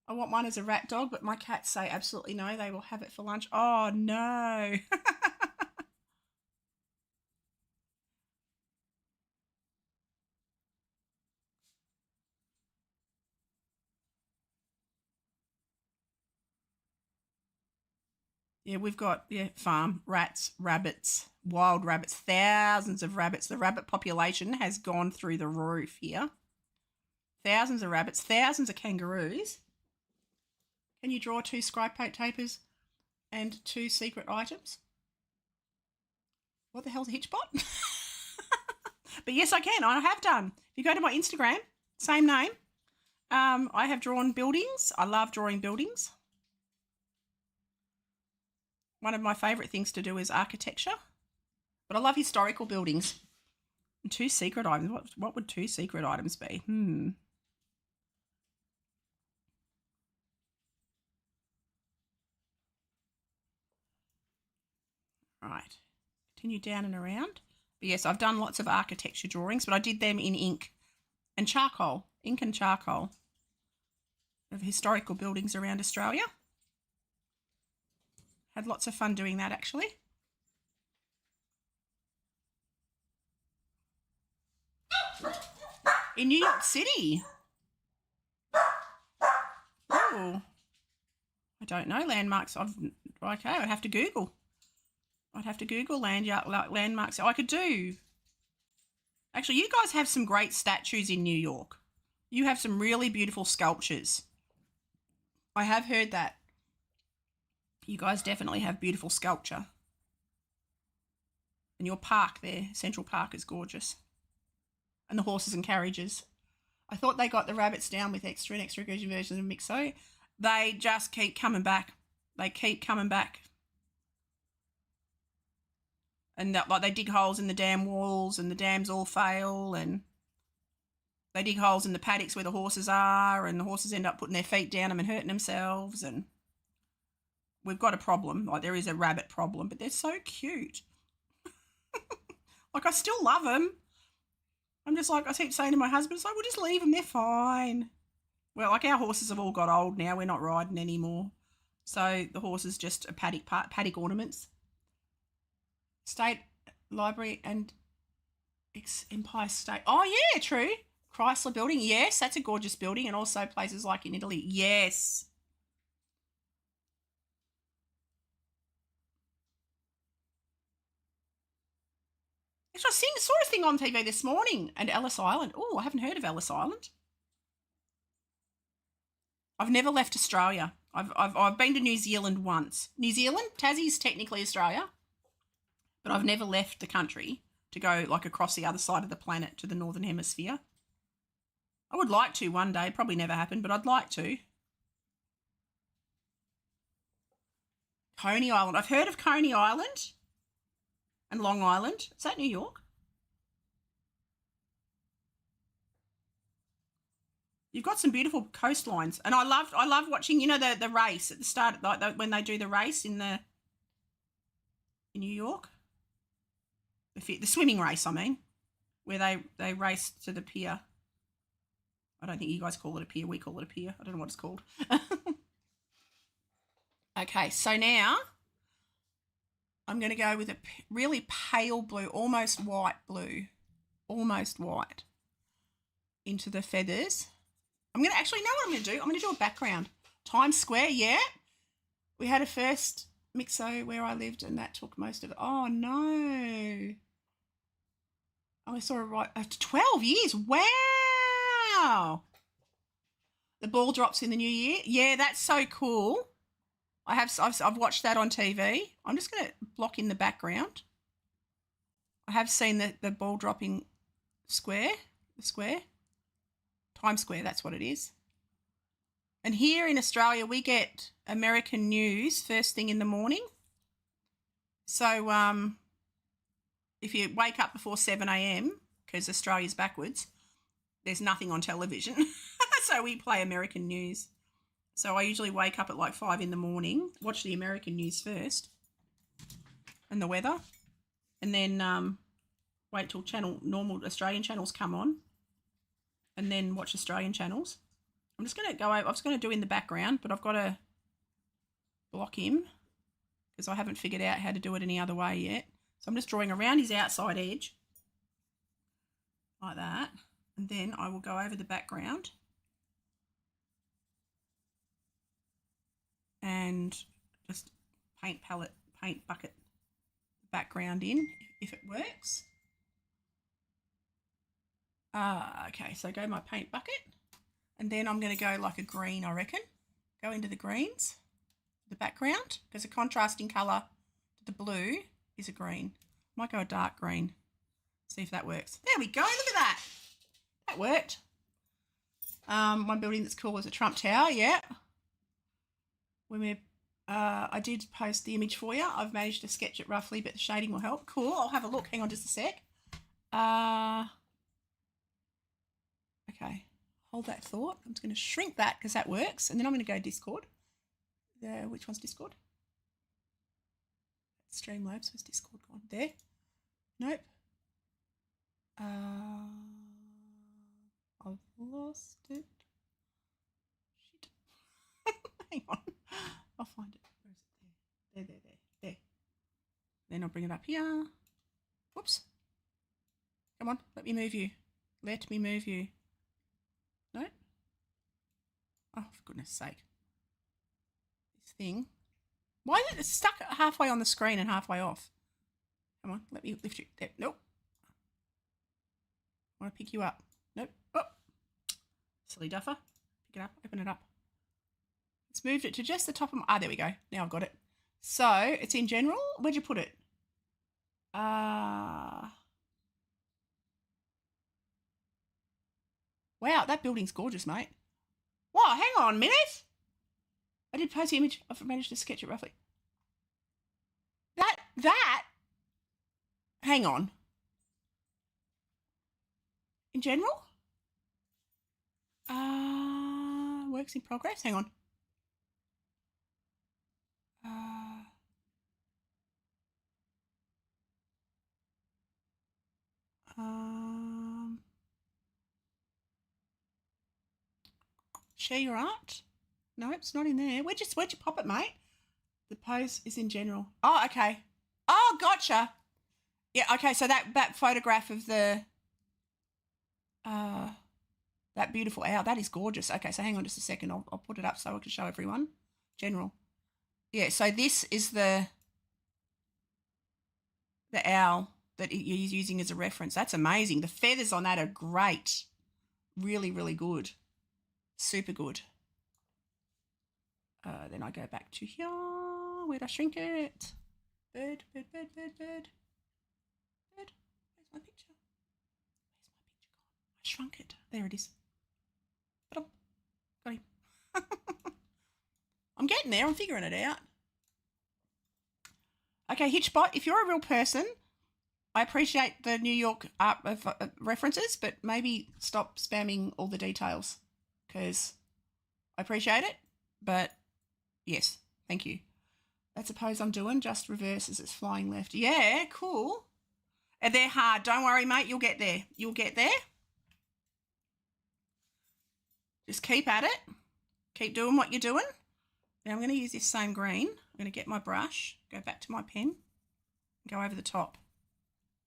I want one as a rat dog, but my cats say absolutely no. They will have it for lunch. Oh, no. Yeah, we've got, farm, rats, rabbits, wild rabbits, thousands of rabbits. The rabbit population has gone through the roof here. Thousands of rabbits, thousands of kangaroos. Can you draw 2 Scrypaint tapers and 2 secret items? What the hell's a hitchbot? But yes, I can. I have done. If you go to my Instagram, same name, I have drawn buildings. I love drawing buildings. One of my favourite things to do is architecture. But I love historical buildings. And 2 secret items. What would 2 secret items be? Right. Continue down and around. But yes, I've done lots of architecture drawings, but I did them in ink and charcoal. Ink and charcoal. Of historical buildings around Australia. Had lots of fun doing that, actually. In New York City. Oh, I don't know landmarks. Okay, I'd have to Google. Landmarks. I could do. Actually, you guys have some great statues in New York. You have some really beautiful sculptures. I have heard that. You guys definitely have beautiful sculpture. And your park there, Central Park, is gorgeous. And the horses and carriages. I thought they got the rabbits down with extra and extra aggression versions of Mixo. They just keep coming back. They keep coming back. And like they dig holes in the dam walls and the dams all fail, and they dig holes in the paddocks where the horses are, and the horses end up putting their feet down them and hurting themselves. And we've got a problem. Like, there is a rabbit problem, but they're so cute. Like, I still love them. I'm just like, I keep saying to my husband, it's like, we'll just leave them, they're fine. Well, like, our horses have all got old now. We're not riding anymore. So the horses just are paddock ornaments. State Library and Empire State. Oh, yeah, true. Chrysler Building. Yes, that's a gorgeous building. And also places like in Italy. Yes. Actually, I saw a thing on TV this morning, and Ellis Island. Oh, I haven't heard of Ellis Island. I've never left Australia. I've been to New Zealand once. New Zealand, Tassie's technically Australia, but I've never left the country to go like across the other side of the planet to the Northern Hemisphere. I would like to one day. Probably never happen, but I'd like to. Coney Island. I've heard of Coney Island and Long Island. Is that New York? You've got some beautiful coastlines, and I love watching. You know the race at the start, like when they do the race in New York, the swimming race. I mean, where they race to the pier. I don't think you guys call it a pier. We call it a pier. I don't know what it's called. Okay, so now I'm going to go with a really pale blue, almost white blue, almost white, into the feathers. I'm going to actually know what I'm going to do. I'm going to do a background. Times Square, yeah. We had a first Mixo where I lived, and that took most of it. Oh, no. I saw it right after 12 years. Wow. The ball drops in the new year. Yeah, that's so cool. I've watched that on TV. I'm just going to block in the background. I have seen the ball dropping square, the square. Times Square, that's what it is. And here in Australia, we get American news first thing in the morning. So if you wake up before 7 a.m, because Australia's backwards, there's nothing on television. So we play American news. So I usually wake up at like 5 in the morning, watch the American news first and the weather, and then wait till normal Australian channels come on, and then watch Australian channels. I'm just going to go over, I was going to do in the background, but I've got to block him because I haven't figured out how to do it any other way yet. So I'm just drawing around his outside edge like that, and then I will go over the background and just paint bucket background in if it works. Okay, so go my paint bucket, and then I'm going to go like a green, I reckon. Go into the greens, the background, because the contrasting colour to the blue is a green. Might go a dark green. See if that works. There we go. Look at that. That worked. One building that's cool is a Trump Tower. Yeah. I did post the image for you. I've managed to sketch it roughly, but the shading will help. Cool. I'll have a look. Hang on just a sec. Okay. Hold that thought. I'm just going to shrink that because that works. And then I'm going to go Discord. Which one's Discord? Streamlabs. Where's Discord gone? There. Nope. I've lost it. Shit. Hang on. I'll find it. Where is it? There. Then I'll bring it up here. Whoops. Come on. Let me move you. Let me move you. No? Oh, for goodness sake. This thing. Why is it stuck halfway on the screen and halfway off? Come on. Let me lift you. There. Nope. I want to pick you up. Nope. Oh. Silly duffer. Pick it up. Open it up. It's moved it to just the top of my... Ah, there we go. Now I've got it. So, it's in general. Where'd you put it? Wow, that building's gorgeous, mate. Wow, hang on a minute. I did post the image. I've managed to sketch it roughly. That... Hang on. In general? Works in progress. Hang on. Share your art? No, it's not in there. Where'd you pop it, mate? The pose is in general. Oh, okay. Oh, gotcha. Yeah, okay, so that photograph of the that beautiful owl, that is gorgeous. Okay, so hang on just a second. I'll put it up so I can show everyone. General. Yeah, so this is the owl that you're using as a reference. That's amazing. The feathers on that are great. Really, really good. Super good. Then I go back to here. Where'd I shrink it? Bird. Where's my picture? Where's my picture gone? I shrunk it. There it is. Got him. I'm getting there. I'm figuring it out. Okay, Hitchbot, if you're a real person, I appreciate the New York art references, but maybe stop spamming all the details because I appreciate it, but yes, thank you. That's a pose I'm doing, just reverse as it's flying left. Yeah, cool. And they're hard. Don't worry, mate. You'll get there. You'll get there. Just keep at it. Keep doing what you're doing. Now I'm going to use this same green. I'm going to get my brush, go back to my pen, and go over the top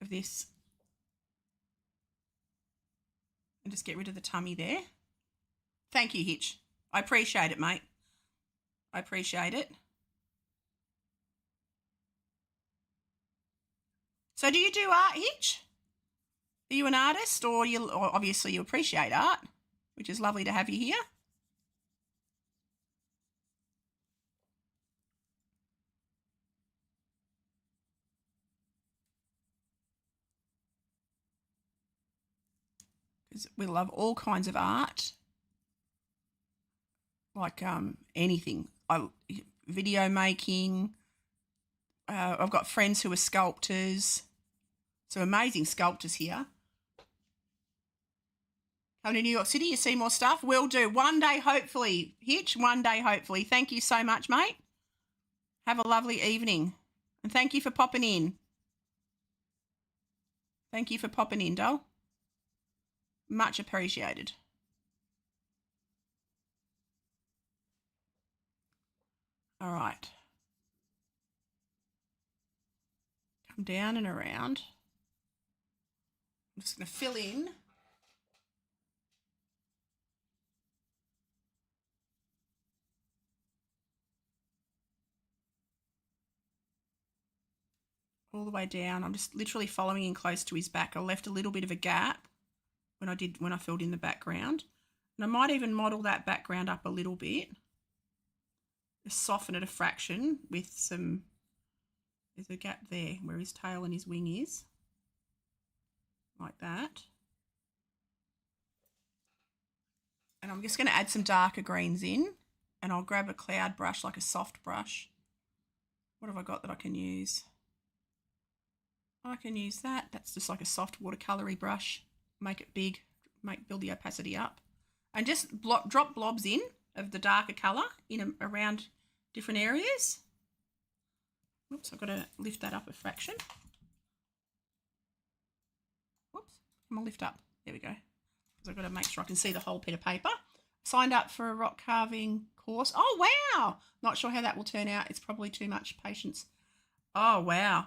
of this. And just get rid of the tummy there. Thank you, Hitch. I appreciate it, mate. I appreciate it. So do you do art, Hitch? Are you an artist or obviously you appreciate art, which is lovely to have you here. Because we love all kinds of art, like anything. Video making. I've got friends who are sculptors. Some amazing sculptors here. Come to New York City, you see more stuff? Will do. One day, hopefully. Hitch, one day, hopefully. Thank you so much, mate. Have a lovely evening. And thank you for popping in. Thank you for popping in, doll. Much appreciated. All right. Come down and around. I'm just going to fill in. All the way down. I'm just literally following in close to his back. I left a little bit of a gap when I filled in the background. And I might even model that background up a little bit. Just soften it a fraction with some, there's a gap there where his tail and his wing is. Like that. And I'm just going to add some darker greens in, and I'll grab a cloud brush, like a soft brush. What have I got that I can use? I can use that. That's just like a soft watercolory brush. Make it big, build the opacity up. And just drop blobs in of the darker colour in around different areas. Oops, I've got to lift that up a fraction. Whoops, I'm going to lift up. There we go. Because I've got to make sure I can see the whole bit of paper. Signed up for a rock carving course. Oh, wow. Not sure how that will turn out. It's probably too much patience. Oh, wow.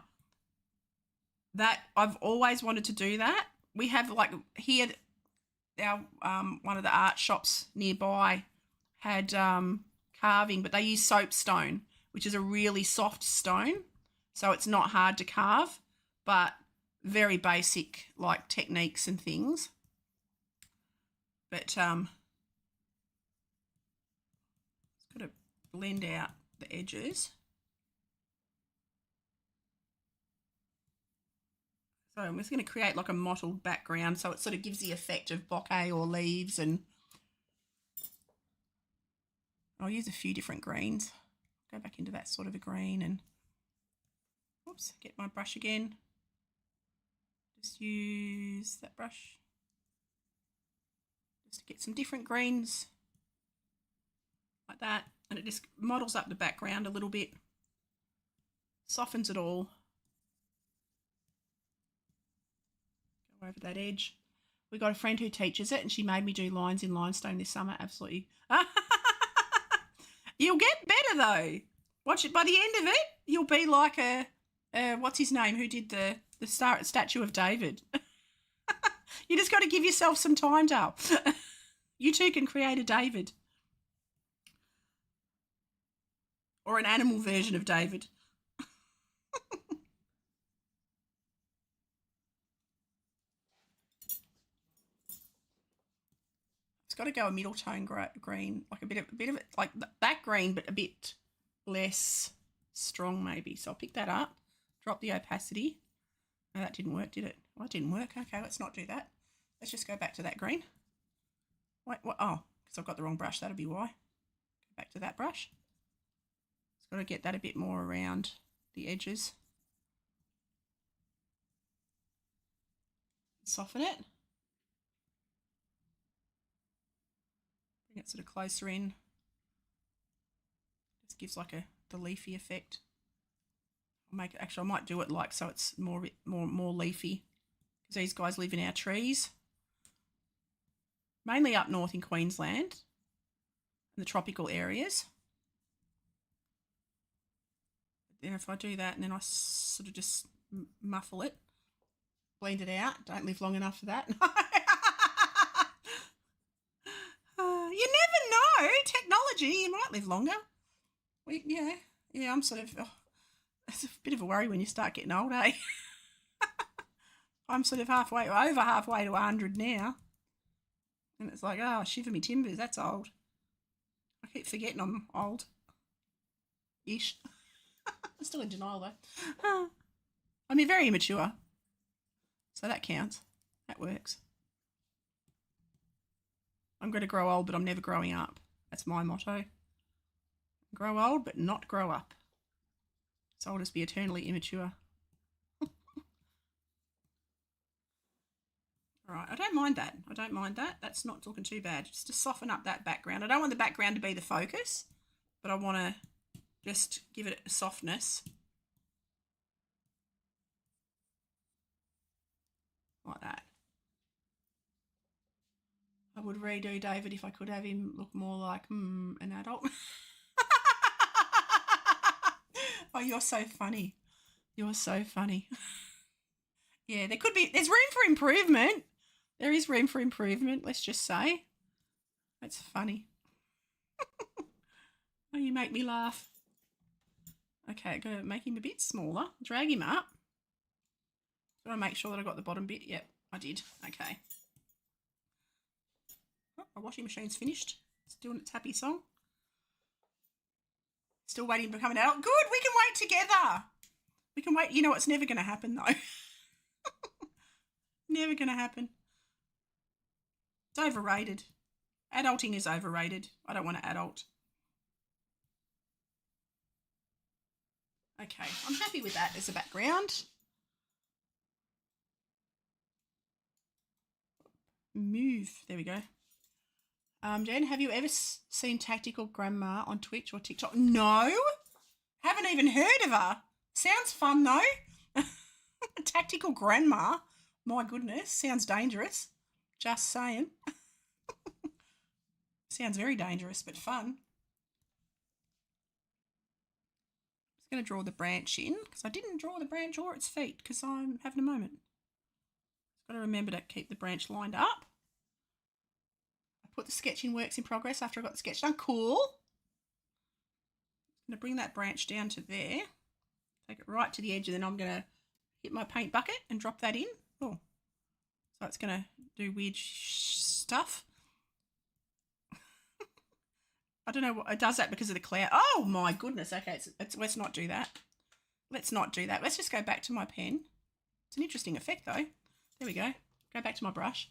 That, I've always wanted to do that. We have, like, here, our one of the art shops nearby had carving, but they use soapstone, which is a really soft stone. So it's not hard to carve, but very basic, like, techniques and things. But it's got to blend out the edges. So I'm just going to create like a mottled background so it sort of gives the effect of bokeh or leaves, and I'll use a few different greens. Go back into that sort of a green and, whoops, get my brush again. Just use that brush just to get some different greens like that, and it just models up the background a little bit, softens it all. Over that edge. We got a friend who teaches it, and she made me do lines in limestone this summer. Absolutely. You'll get better though. Watch it. By the end of it, you'll be like a what's his name, who did the statue of David. You just got to give yourself some time, Dale. You too can create a David. Or an animal version of David. It's got to go a middle tone green, like a bit of it, like that green, but a bit less strong maybe. So I'll pick that up, drop the opacity. No, that didn't work, did it? Well, it didn't work. Okay, let's not do that. Let's just go back to that green. Wait, what? Oh, because I've got the wrong brush. That'll be why. Go back to that brush. It's got to get that a bit more around the edges. Soften it. Bring it sort of closer in. Just gives like the leafy effect. I'll make it, actually I might do it like so it's more leafy, because these guys live in our trees. Mainly up north in Queensland, in the tropical areas. Then if I do that and then I sort of just muffle it, blend it out, don't live long enough for that. You never know. Technology, you might live longer. Yeah, I'm sort of, it's a bit of a worry when you start getting old, eh? I'm sort of over halfway to 100 now. And it's like, oh, shiver me timbers, that's old. I keep forgetting I'm old-ish. I'm still in denial though. I mean, very immature. So that counts. That works. I'm going to grow old, but I'm never growing up. That's my motto. Grow old, but not grow up. So I'll just be eternally immature. All right, I don't mind that. I don't mind that. That's not looking too bad. Just to soften up that background. I don't want the background to be the focus, but I want to just give it a softness. Like that. I would redo David if I could have him look more like an adult. you're so funny. You're so funny. Yeah, there's room for improvement. There is room for improvement, let's just say. That's funny. Oh, you make me laugh. Okay, got to make him a bit smaller. Drag him up. Got to make sure that I got the bottom bit. Yep, I did. Okay. Oh, my washing machine's finished. It's doing its happy song. Still waiting for coming out. Good, we can wait together. We can wait. You know, it's never going to happen, though. Never going to happen. It's overrated. Adulting is overrated. I don't want to adult. Okay, I'm happy with that as a background. Move. There we go. Jen, have you ever seen Tactical Grandma on Twitch or TikTok? No. Haven't even heard of her. Sounds fun, though. Tactical Grandma. My goodness. Sounds dangerous. Just saying. Sounds very dangerous, but fun. Just going to draw the branch in because I didn't draw the branch or its feet because I'm having a moment. Just got to remember to keep the branch lined up. I put the sketching works in progress after I got the sketch done. Cool. I'm going to bring that branch down to there. Take it right to the edge and then I'm going to hit my paint bucket and drop that in. Oh, so it's going to do weird stuff. I don't know what it does that because of the cloud. Oh my goodness. Okay, let's not do that. Let's not do that. Let's just go back to my pen. It's an interesting effect though. There we go. Go back to my brush.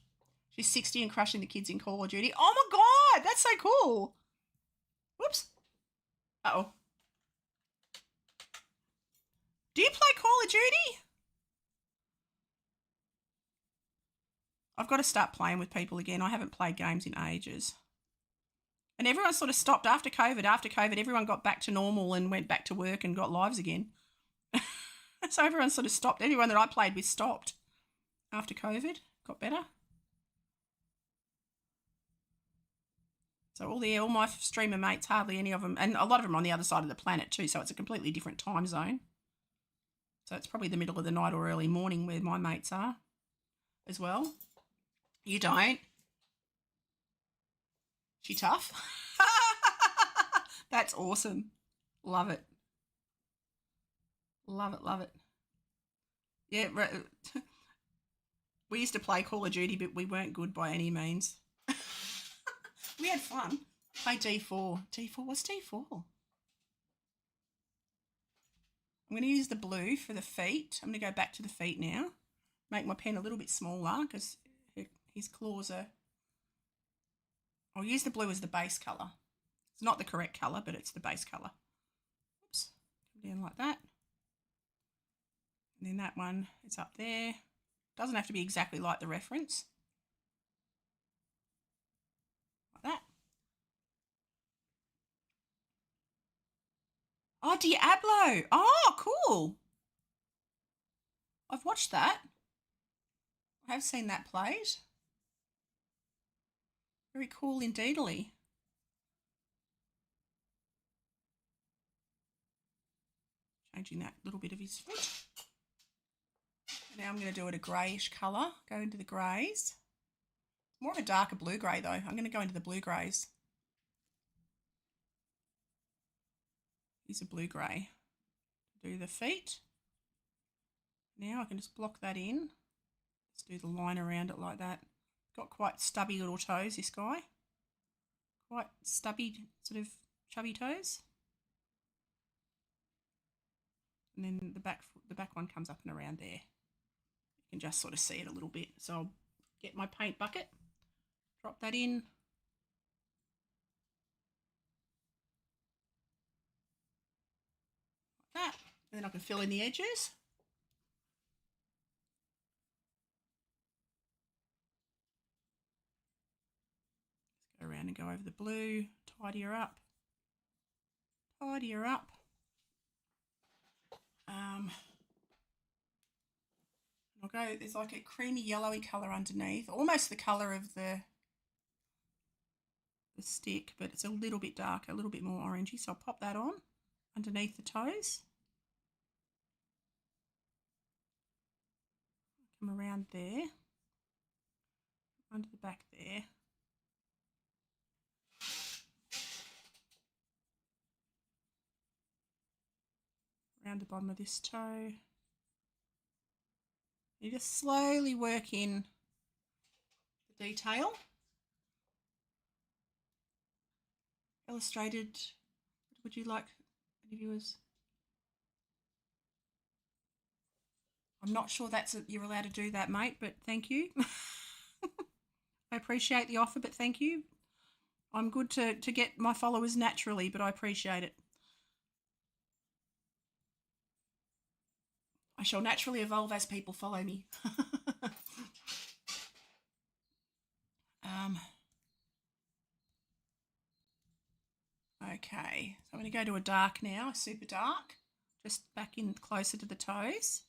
She's 60 and crushing the kids in Call of Duty. Oh my God, that's so cool. Whoops. Uh-oh. Do you play Call of Duty? I've got to start playing with people again. I haven't played games in ages. And everyone sort of stopped after COVID. After COVID, everyone got back to normal and went back to work and got lives again. So everyone sort of stopped. Everyone that I played with stopped after COVID. Got better. So all my streamer mates, hardly any of them, and a lot of them are on the other side of the planet too, so it's a completely different time zone. So it's probably the middle of the night or early morning where my mates are as well. You don't? She tough? That's awesome. Love it. Love it, love it. Yeah, we used to play Call of Duty, but we weren't good by any means. We had fun. Play D4. D4, what's D4? I'm going to use the blue for the feet. I'm going to go back to the feet now. Make my pen a little bit smaller because his claws are... I'll use the blue as the base colour. It's not the correct colour, but it's the base colour. Oops. Come down like that. And then that one is up there. Doesn't have to be exactly like the reference. Like that. Oh, Diablo. Oh, cool. I've watched that. I have seen that played. Very cool indeedly. Changing that little bit of his foot. Now I'm going to do it a greyish colour. Go into the greys. More of a darker blue grey though. I'm going to go into the blue greys. Use a blue grey. Do the feet. Now I can just block that in. Let's do the line around it like that. Got quite stubby little toes, this guy. Quite stubby, sort of chubby toes. And then the back one comes up and around there. You can just sort of see it a little bit. So I'll get my paint bucket, drop that in. Like that. And then I can fill in the edges. Go around and go over the blue, tidy her up. Tidy her up. I'll go, there's like a creamy yellowy colour underneath, almost the colour of the stick, but it's a little bit darker, a little bit more orangey. So I'll pop that on underneath the toes. come around there, under the back there. Around the bottom of this toe. You just slowly work in the detail. Illustrated, would you like any viewers? I'm not sure you're allowed to do that, mate, but thank you. I appreciate the offer, but thank you. I'm good to get my followers naturally, but I appreciate it. I shall naturally evolve as people follow me. Okay, so I'm going to go to a dark now, a super dark, just back in closer to the toes.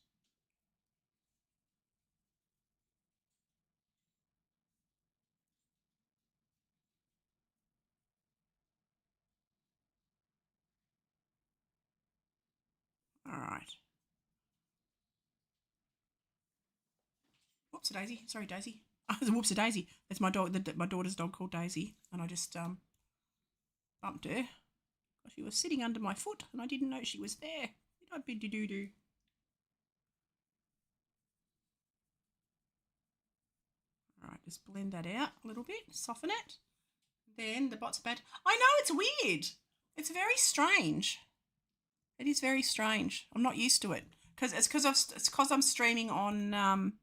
All right. Whoops, a daisy. Sorry, Daisy. Whoops, a daisy. That's my dog. My daughter's dog called Daisy, and I just bumped her. She was sitting under my foot, and I didn't know she was there. Did I bid doo doo? All right, just blend that out a little bit, soften it. Then the bot's bad. I know, it's weird. It's very strange. It is very strange. I'm not used to it because I'm streaming on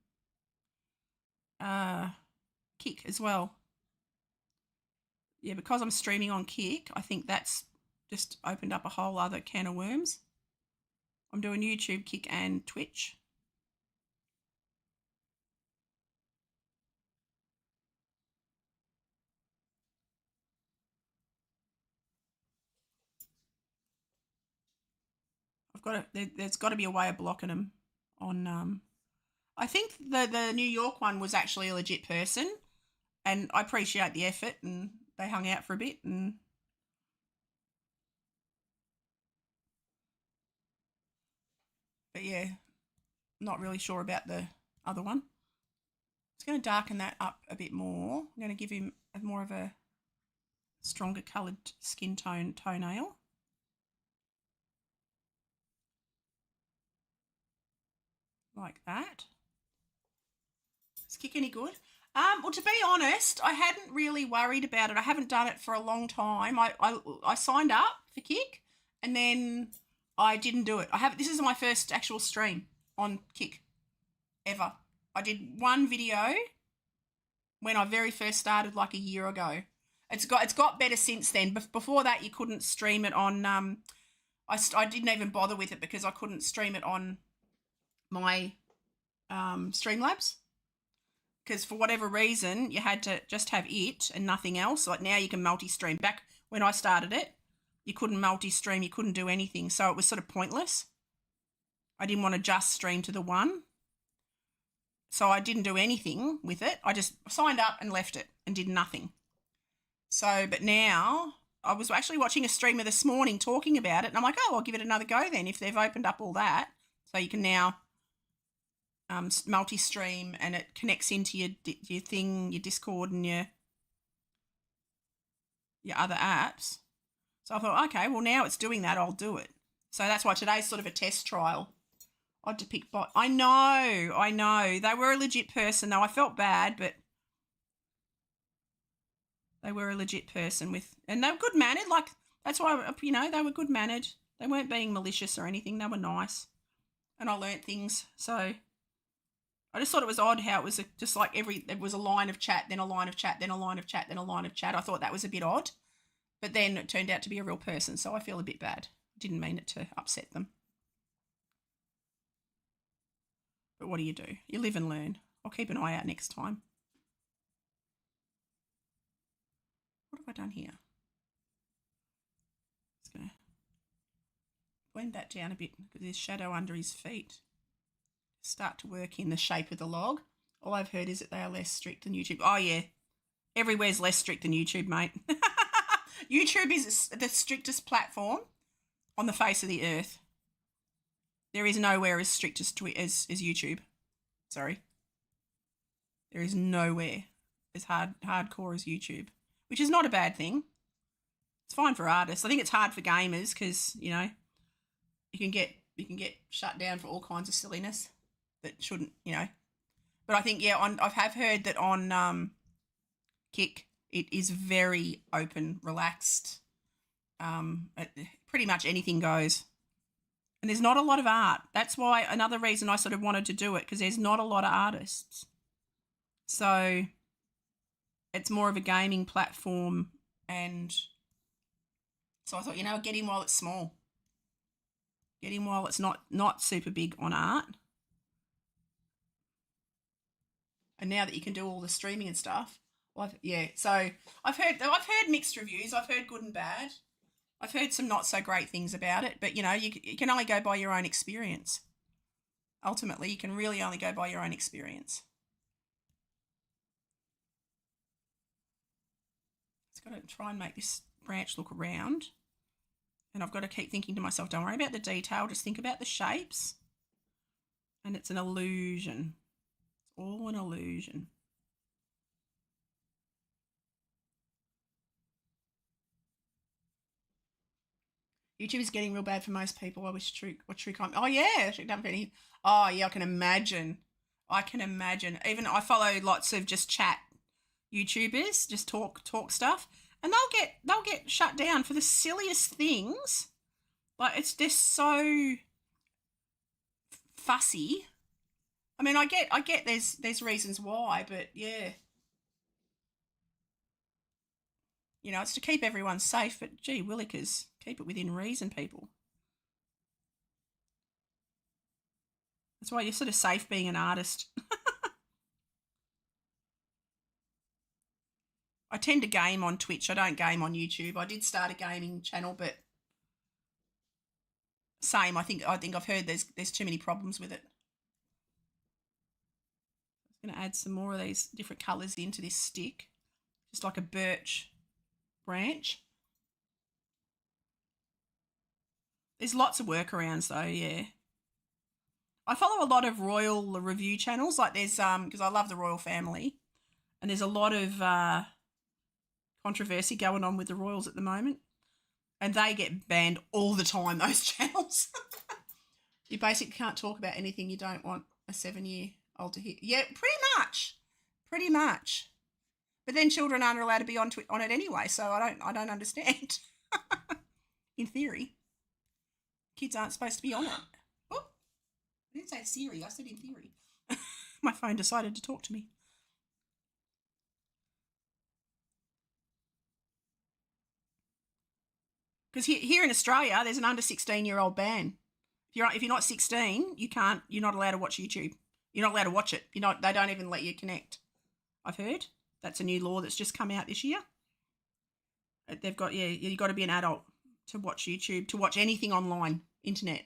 Kick as well. Yeah, because I'm streaming on Kick, I think that's just opened up a whole other can of worms. I'm doing YouTube, Kick, and Twitch. There's got to be a way of blocking them on. I think the New York one was actually a legit person, and I appreciate the effort, and they hung out for a bit, and but yeah, not really sure about the other one. It's going to darken that up a bit more. I'm going to give him more of a stronger coloured skin tone toenail. Like that. Is Kick any good? Well, to be honest, I hadn't really worried about it. I haven't done it for a long time. I signed up for Kick, and then I didn't do it. This is my first actual stream on Kick ever. I did one video when I very first started, like a year ago. It's got better since then. Before that, you couldn't stream it on. I didn't even bother with it because I couldn't stream it on my Streamlabs, because for whatever reason you had to just have it and nothing else. Like now you can multi-stream. Back when I started it, you couldn't multi-stream, you couldn't do anything, so it was sort of pointless. I didn't want to just stream to the one, so I didn't do anything with it. I just signed up and left it and did nothing. So, but now I was actually watching a streamer this morning talking about it, and I'm like, oh, I'll give it another go then if they've opened up all that. So you can now multi-stream, and it connects into your thing, your Discord, and your other apps. So I thought, okay, well now it's doing that, I'll do it. So that's why today's sort of a test trial. I had to pick bot. I know. They were a legit person though. I felt bad, but they were a legit person and they were good mannered. Like that's why, they were good mannered. They weren't being malicious or anything. They were nice, and I learnt things. So I just thought it was odd how it was just like it was a line of chat, then a line of chat, then a line of chat, then a line of chat. I thought that was a bit odd, but then it turned out to be a real person, so I feel a bit bad. Didn't mean it to upset them. But what do? You live and learn. I'll keep an eye out next time. What have I done here? Just going to blend that down a bit because there's shadow under his feet. Start to work in the shape of the log. All I've heard is that they are less strict than YouTube. Oh, yeah. Everywhere's less strict than YouTube, mate. YouTube is the strictest platform on the face of the earth. There is nowhere as strict as YouTube. Sorry. There is nowhere as hardcore as YouTube, which is not a bad thing. It's fine for artists. I think it's hard for gamers because, you know, you can get shut down for all kinds of silliness that shouldn't, you know. But I think, yeah, I have heard that on Kick it is very open, relaxed. Pretty much anything goes. And there's not a lot of art. That's why another reason I sort of wanted to do it, because there's not a lot of artists. So it's more of a gaming platform, and so I thought, you know, get in while it's small. Get in while it's not super big on art. And now that you can do all the streaming and stuff, well, so I've heard mixed reviews. I've heard good and bad. I've heard some not so great things about it, but, you know, you can only go by your own experience. Ultimately, you can really only go by your own experience. It's got to try and make this branch look round. And I've got to keep thinking to myself, don't worry about the detail, just think about the shapes. And it's an illusion. It's all an illusion. YouTube is getting real bad for most people. I wish True comment. Oh yeah, oh yeah, I can imagine. Even I follow lots of just chat YouTubers, just talk stuff, and they'll get shut down for the silliest things. Like they're so fussy. I mean, I get there's reasons why, but yeah. You know, it's to keep everyone safe, but gee willikers, keep it within reason, people. That's why you're sort of safe being an artist. I tend to game on Twitch. I don't game on YouTube. I did start a gaming channel, but same. I think I've heard there's too many problems with it. I'm going to add some more of these different colours into this stick, just like a birch branch. There's lots of workarounds though, yeah. I follow a lot of royal review channels, like there's because I love the royal family, and there's a lot of controversy going on with the royals at the moment, and they get banned all the time, those channels. You basically can't talk about anything you don't want a 7-year-old to hear. Yeah, pretty much. But then children aren't allowed to be on it anyway, so I don't understand. In theory, kids aren't supposed to be on it. Oh, I didn't say Siri. I said in theory. My phone decided to talk to me. Because here in Australia, there's an under 16-year-old ban. If you're not 16, you're not allowed to watch YouTube. You're not allowed to watch it. They don't even let you connect. I've heard that's a new law that's just come out this year. They've got you've got to be an adult to watch YouTube, to watch anything online, internet,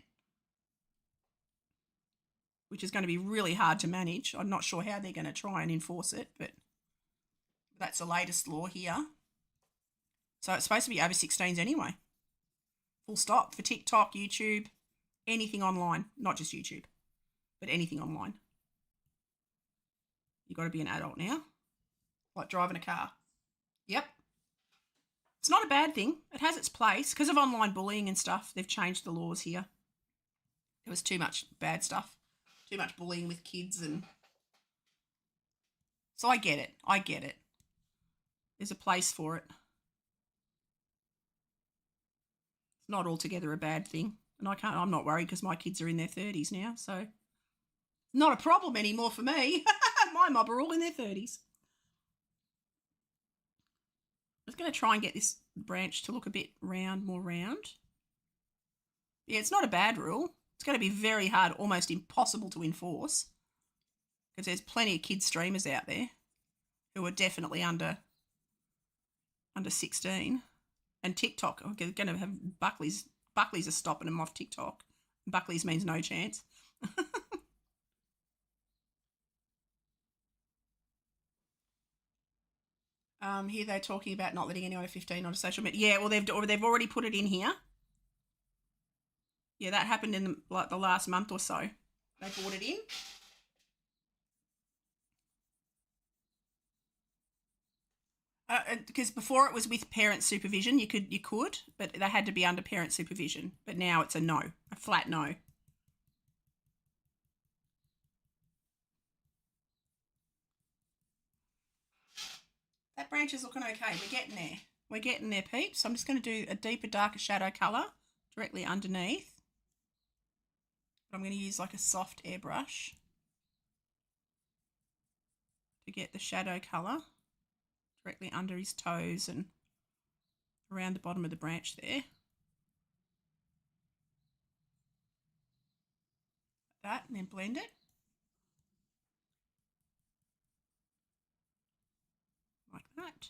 which is going to be really hard to manage. I'm not sure how they're going to try and enforce it, but that's the latest law here. So it's supposed to be over 16s anyway. Full stop for TikTok, YouTube, anything online, not just YouTube, but anything online. You've got to be an adult now, like driving a car. Yep. It's not a bad thing. It has its place. Because of online bullying and stuff, they've changed the laws here. There was too much bad stuff, too much bullying with kids, and so I get it. There's a place for it. It's not altogether a bad thing. And I'm not worried because my kids are in their 30s now, so not a problem anymore for me. My mob are all in their 30s. I'm just going to try and get this branch to look a bit more round. Yeah, it's not a bad rule. It's going to be very hard, almost impossible to enforce, because there's plenty of kid streamers out there who are definitely under 16. And TikTok, they're going to have Buckley's. Buckley's are stopping them off TikTok. Buckley's means no chance. Here they're talking about not letting anyone over 15 on social media. Yeah, well, they've already put it in here. Yeah, that happened in the last month or so. They brought it in. Because before it was with parent supervision, you could, but they had to be under parent supervision. But now it's a no, a flat no. That branch is looking okay. We're getting there. We're getting there, peeps. So I'm just going to do a deeper, darker shadow colour directly underneath. But I'm going to use like a soft airbrush to get the shadow colour directly under his toes and around the bottom of the branch there. Like that, and then blend it. Like that.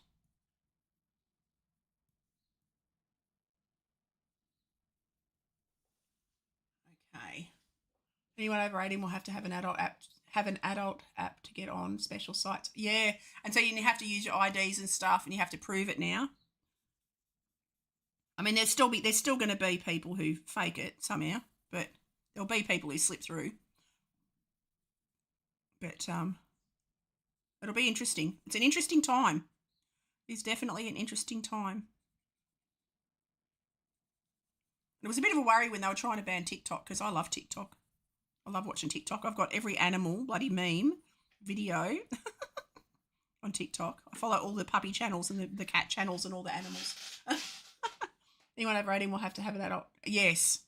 Okay. Anyone over 18 will have to have an adult app to get on special sites. Yeah, and so you have to use your IDs and stuff, and you have to prove it now. I mean, there's still going to be people who fake it somehow, but there'll be people who slip through. But it'll be interesting. It's an interesting time. It's definitely an interesting time. It was a bit of a worry when they were trying to ban TikTok, because I love TikTok. I love watching TikTok. I've got every animal bloody meme video on TikTok. I follow all the puppy channels and the cat channels and all the animals. Anyone over 18 will have to have an adult. Yes.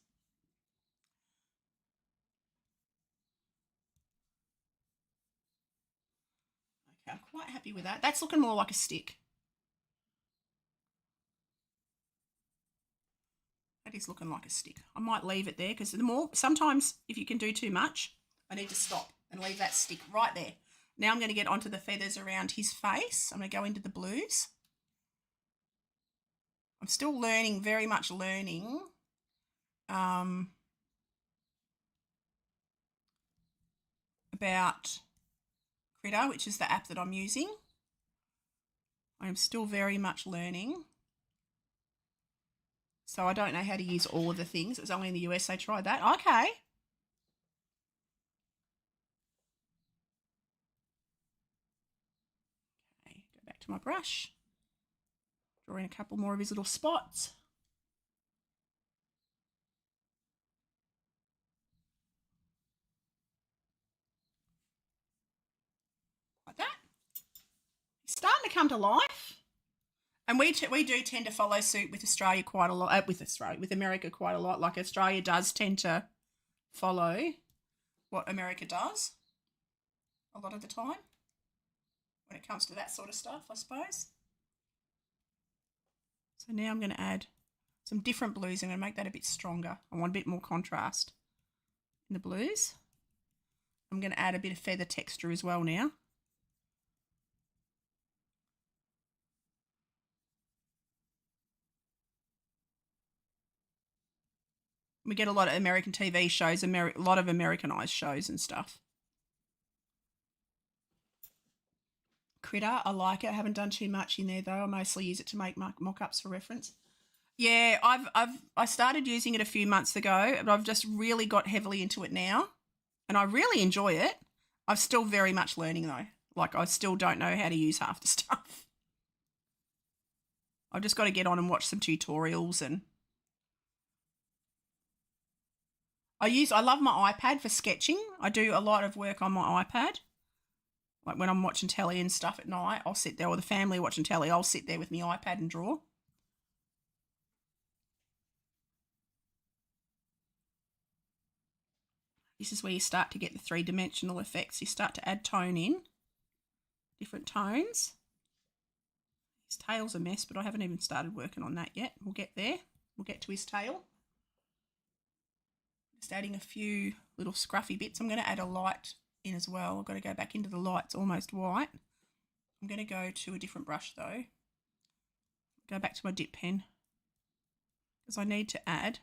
Okay, I'm quite happy with that. That's looking more like a stick. That is looking like a stick. I might leave it there, because sometimes if you can do too much, I need to stop and leave that stick right there. Now I'm going to get onto the feathers around his face. I'm going to go into the blues. I'm still learning, very much learning. About Critter, which is the app that I'm using. I'm still very much learning. So I don't know how to use all of the things. It was only in the US they tried that. Okay. Okay, go back to my brush. Draw in a couple more of his little spots. Like that. He's starting to come to life. And we do tend to follow suit with Australia quite a lot, with America quite a lot. Like Australia does tend to follow what America does a lot of the time when it comes to that sort of stuff, I suppose. So now I'm going to add some different blues. I'm going to make that a bit stronger. I want a bit more contrast in the blues. I'm going to add a bit of feather texture as well now. We get a lot of American TV shows, a lot of Americanized shows and stuff. Critter, I like it. I haven't done too much in there though. I mostly use it to make mock-ups for reference. Yeah, I started using it a few months ago, but I've just really got heavily into it now, and I really enjoy it. I'm still very much learning though. Like I still don't know how to use half the stuff. I've just got to get on and watch some tutorials, and I love my iPad for sketching. I do a lot of work on my iPad. Like when I'm watching telly and stuff at night, I'll sit there, or the family watching telly, I'll sit there with my iPad and draw. This is where you start to get the three-dimensional effects. You start to add tone in, different tones. His tail's a mess, but I haven't even started working on that yet. We'll get there. We'll get to his tail. Just adding a few little scruffy bits. I'm going to add a light in as well. I've got to go back into the light. It's almost white. I'm going to go to a different brush though. Go back to my dip pen, because I need to add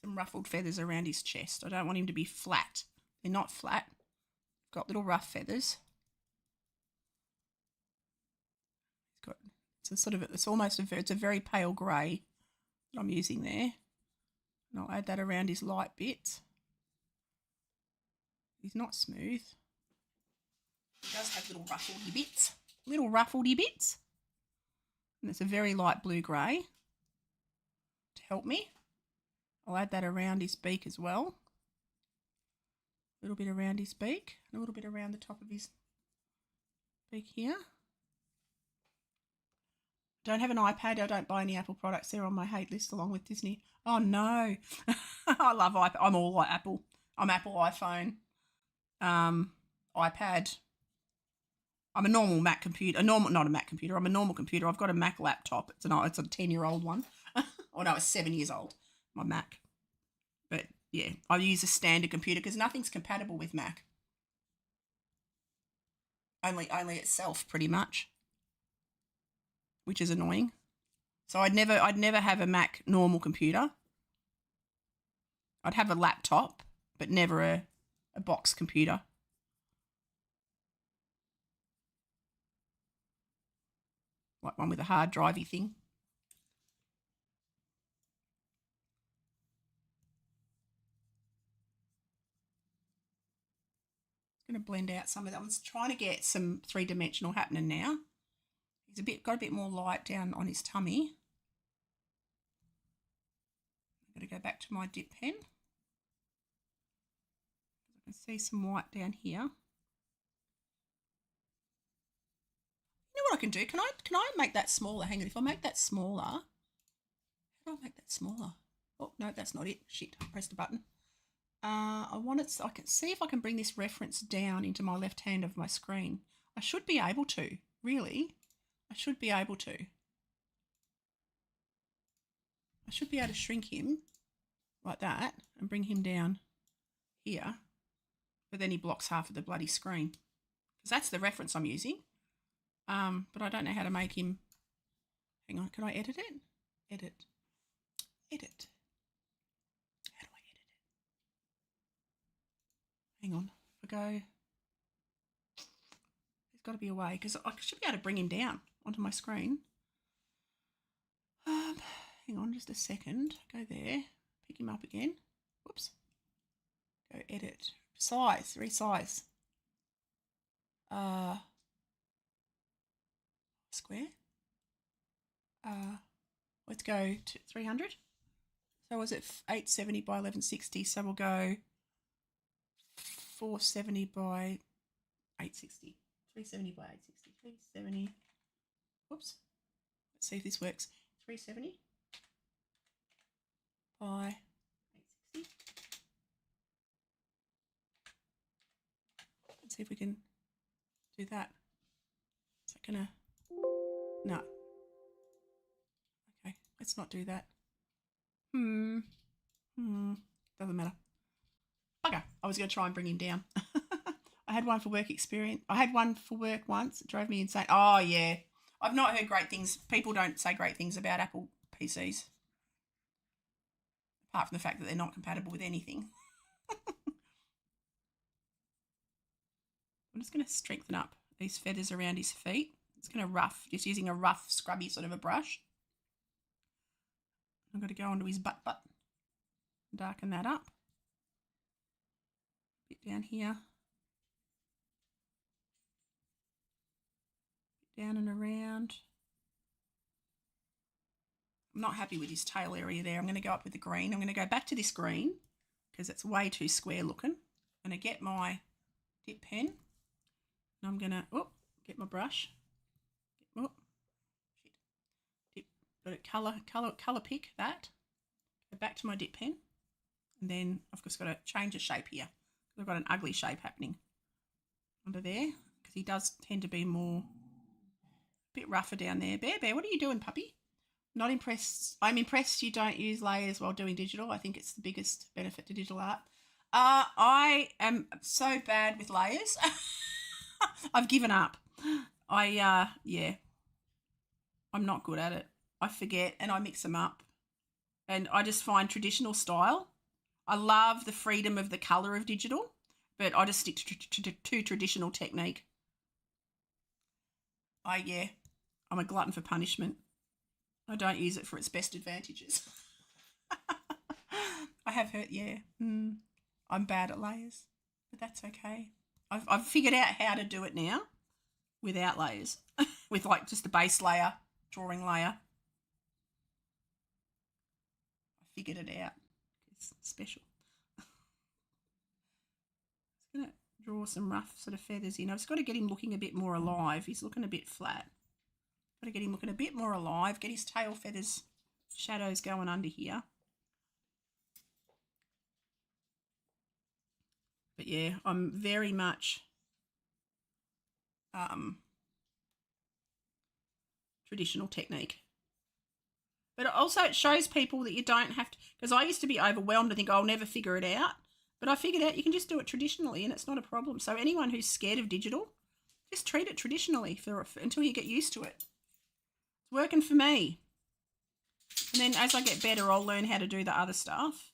some ruffled feathers around his chest. I don't want him to be flat. They're not flat. Got little rough feathers. It's a very pale grey that I'm using there. And I'll add that around his light bits. He's not smooth. It does have little ruffledy bits. Little ruffledy bits. And it's a very light blue grey to help me. I'll add that around his beak as well. A little bit around his beak, a little bit around the top of his beak here. Don't have an iPad. I don't buy any Apple products. They're on my hate list along with Disney. Oh no. I love iPad. I'm all like Apple. I'm Apple iPhone, iPad. I'm a normal Mac computer. Not a Mac computer. I'm a normal computer. I've got a Mac laptop. It's a 10-year-old one. Oh no, it's 7 years old. My Mac. But yeah, I use a standard computer because nothing's compatible with Mac. Only itself, pretty much, which is annoying. So I'd never have a Mac normal computer. I'd have a laptop, but never a box computer. Like one with a hard drivey thing. Going to blend out some of that. I'm trying to get some three-dimensional happening now. He's got a bit more light down on his tummy. I'm going to go back to my dip pen. I can see some white down here. You know what I can do? Can I make that smaller? Hang on, if I make that smaller, how do I make that smaller? Oh no, that's not it. Shit, I pressed a button. I want it so I can see if I can bring this reference down into my left hand of my screen. I should be able to, really. I should be able to. I should be able to shrink him like that and bring him down here, but then he blocks half of the bloody screen. Because that's the reference I'm using. But I don't know how to make him. Hang on, can I edit it? Edit. Edit. How do I edit it? Hang on. If I go. There's got to be a way because I should be able to bring him down onto my screen. Hang on just a second. Go there. Pick him up again. Whoops. Go edit. Size. Resize. Square. Let's go to 300. So was it 870 by 1160? So we'll go 470 by 860. 370 by 860. 370. Whoops. Let's see if this works. 370 by 860. Let's see if we can do that. Is that gonna? No. Okay, let's not do that. Doesn't matter. Okay, I was going to try and bring him down. I had one for work experience. I had one for work once. It drove me insane. Oh, yeah. I've not heard great things. People don't say great things about Apple PCs. Apart from the fact that they're not compatible with anything. I'm just going to strengthen up these feathers around his feet. It's going to just using a rough, scrubby sort of a brush. I'm going to go onto his butt, darken that up. A bit down here. Down and around. I'm not happy with his tail area there. I'm going to go up with the green. I'm going to go back to this green because it's way too square looking. I'm going to get my dip pen and I'm going to get my brush. Got to colour pick that. Go back to my dip pen, and then I've just got to change the shape here. I've got an ugly shape happening under there because he does tend to be a bit rougher down there. Bear, what are you doing, puppy? Not impressed. I'm impressed you don't use layers while doing digital. I think it's the biggest benefit to digital art. I am so bad with layers. I've given up. Yeah, I'm not good at it. I forget and I mix them up. And I just find traditional style. I love the freedom of the colour of digital, but I just stick to traditional technique. I'm a glutton for punishment. I don't use it for its best advantages. I have heard, I'm bad at layers, but that's okay. I've figured out how to do it now without layers, with like just the base layer, drawing layer. I figured it out. It's special. I'm going to draw some rough sort of feathers in. I've just got to get him looking a bit more alive. He's looking a bit flat. Got to get him looking a bit more alive, get his tail feathers, shadows going under here. But yeah, I'm very much traditional technique. But also it shows people that you don't have to, because I used to be overwhelmed and think, oh, I'll never figure it out. But I figured out you can just do it traditionally and it's not a problem. So anyone who's scared of digital, just treat it traditionally until you get used to it. It's working for me. And then as I get better, I'll learn how to do the other stuff.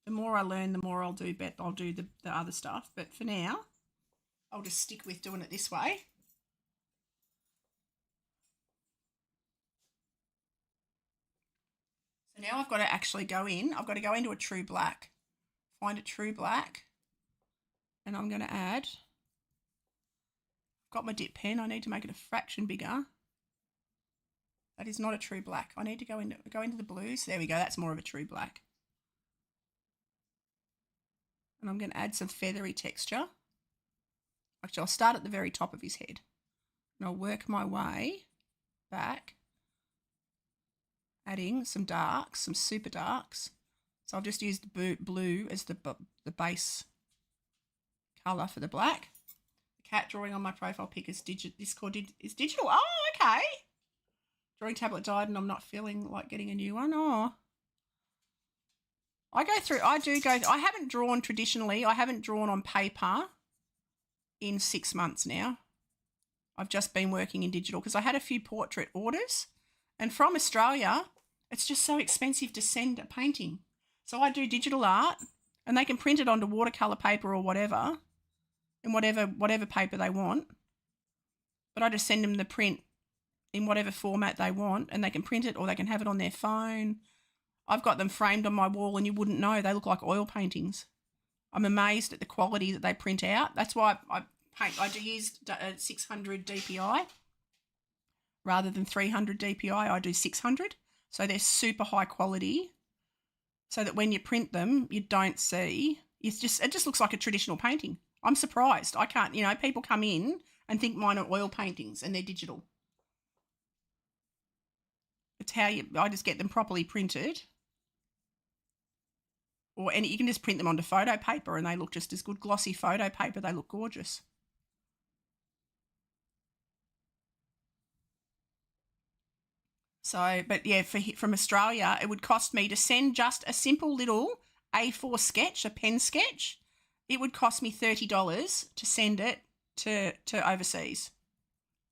The more I learn, the more I'll do the other stuff. But for now, I'll just stick with doing it this way. So now I've got to actually go in. I've got to go into a true black. Find a true black. And I'm going to add. I've got my dip pen. I need to make it a fraction bigger. That is not a true black. I need to go into the blues. There we go. That's more of a true black. And I'm going to add some feathery texture. Actually, I'll start at the very top of his head. And I'll work my way back, adding some darks, some super darks. So I've just used blue as the base colour for the black. The cat drawing on my profile pic is digital. Oh, okay. Drawing tablet died and I'm not feeling like getting a new one. Oh. I haven't drawn traditionally. I haven't drawn on paper in 6 months now. I've just been working in digital because I had a few portrait orders and from Australia, it's just so expensive to send a painting. So I do digital art and they can print it onto watercolour paper or whatever, in whatever paper they want. But I just send them the print in whatever format they want and they can print it or they can have it on their phone. I've got them framed on my wall and you wouldn't know. They look like oil paintings. I'm amazed at the quality that they print out. That's why I do use 600 DPI rather than 300 DPI. I do 600. So they're super high quality so that when you print them, you don't see. It just looks like a traditional painting. I'm surprised. I can't, people come in and think mine are oil paintings and they're digital. It's how I just get them properly printed. And you can just print them onto photo paper and they look just as good. Glossy photo paper, they look gorgeous. So, but yeah, from Australia, it would cost me to send just a simple little A4 sketch, a pen sketch. It would cost me $30 to send it to overseas.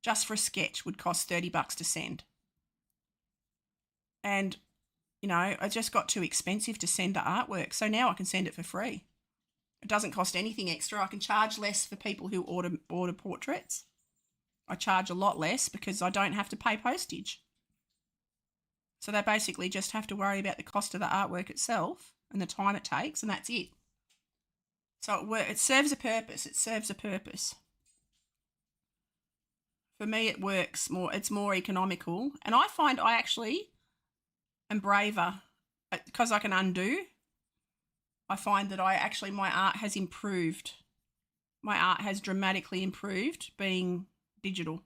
Just for a sketch would cost $30 to send. And it just got too expensive to send the artwork. So now I can send it for free. It doesn't cost anything extra. I can charge less for people who order portraits. I charge a lot less because I don't have to pay postage. So they basically just have to worry about the cost of the artwork itself and the time it takes, and that's it. So it serves a purpose. It serves a purpose. For me, it works more. It's more economical. And I find I actually am braver because I can undo. I find that my art has improved. My art has dramatically improved being digital.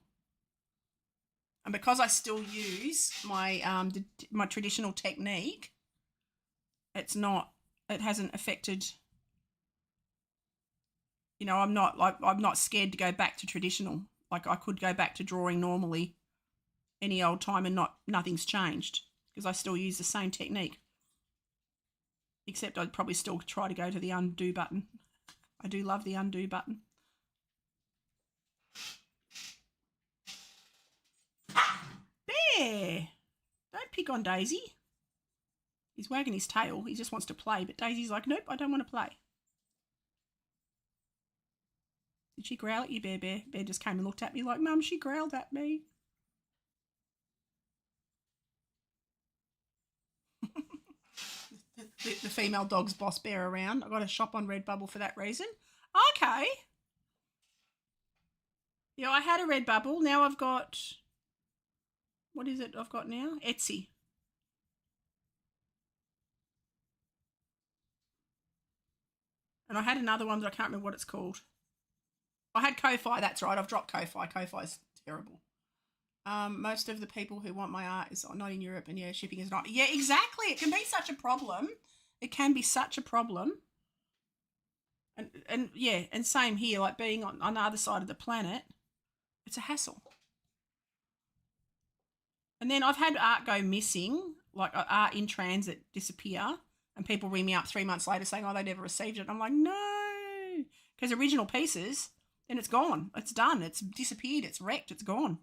And because I still use my my traditional technique, it hasn't affected. I'm not scared to go back to traditional. Like I could go back to drawing normally any old time and nothing's changed because I still use the same technique. Except I'd probably still try to go to the undo button. I do love the undo button. Bear! Don't pick on Daisy. He's wagging his tail. He just wants to play. But Daisy's like, nope, I don't want to play. Did she growl at you, Bear? Bear just came and looked at me like, Mum, she growled at me. the female dog's boss Bear around. I got a shop on Redbubble for that reason. Okay. Yeah, I had a Redbubble. Now I've got, what is it I've got now? Etsy. And I had another one that I can't remember what it's called. I had Ko-Fi, that's right. I've dropped Ko-Fi. Ko-Fi's terrible. Most of the people who want my art is not in Europe, and yeah, shipping is not. Yeah, exactly. It can be such a problem. It can be such a problem. And yeah, and same here, like being on the other side of the planet, it's a hassle. And then I've had art go missing, like art in transit disappear, and people ring me up 3 months later saying, oh, they never received it. I'm like, no, because original pieces, then it's gone. It's done. It's disappeared. It's wrecked. It's gone.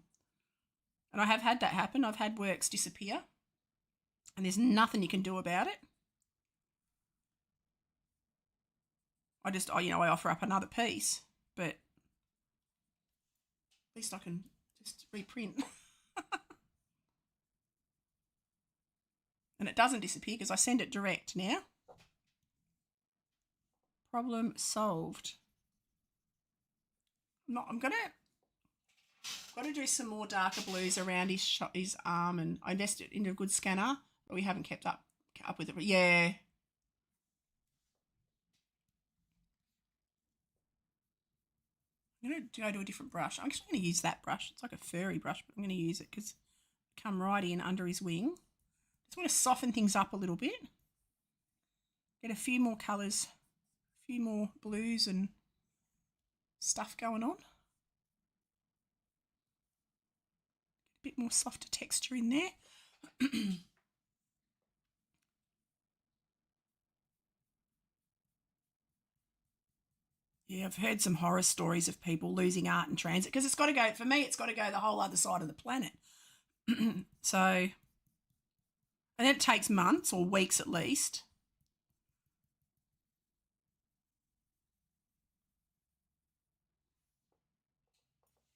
And I have had that happen. I've had works disappear, and there's nothing you can do about it. I offer up another piece, but at least I can just reprint. And it doesn't disappear because I send it direct now. Problem solved. I'm got to do some more darker blues around his arm, and I invested into a good scanner, but we haven't kept up with it. But yeah. I'm going to go to a different brush. I'm actually going to use that brush. It's like a furry brush, but I'm going to use it because it come right in under his wing. Just want to soften things up a little bit. Get a few more colours, a few more blues and stuff going on. A bit more softer texture in there. Yeah, I've heard some horror stories of people losing art in transit because it's got to go, for me, it's got to go the whole other side of the planet. So, and then it takes months or weeks at least.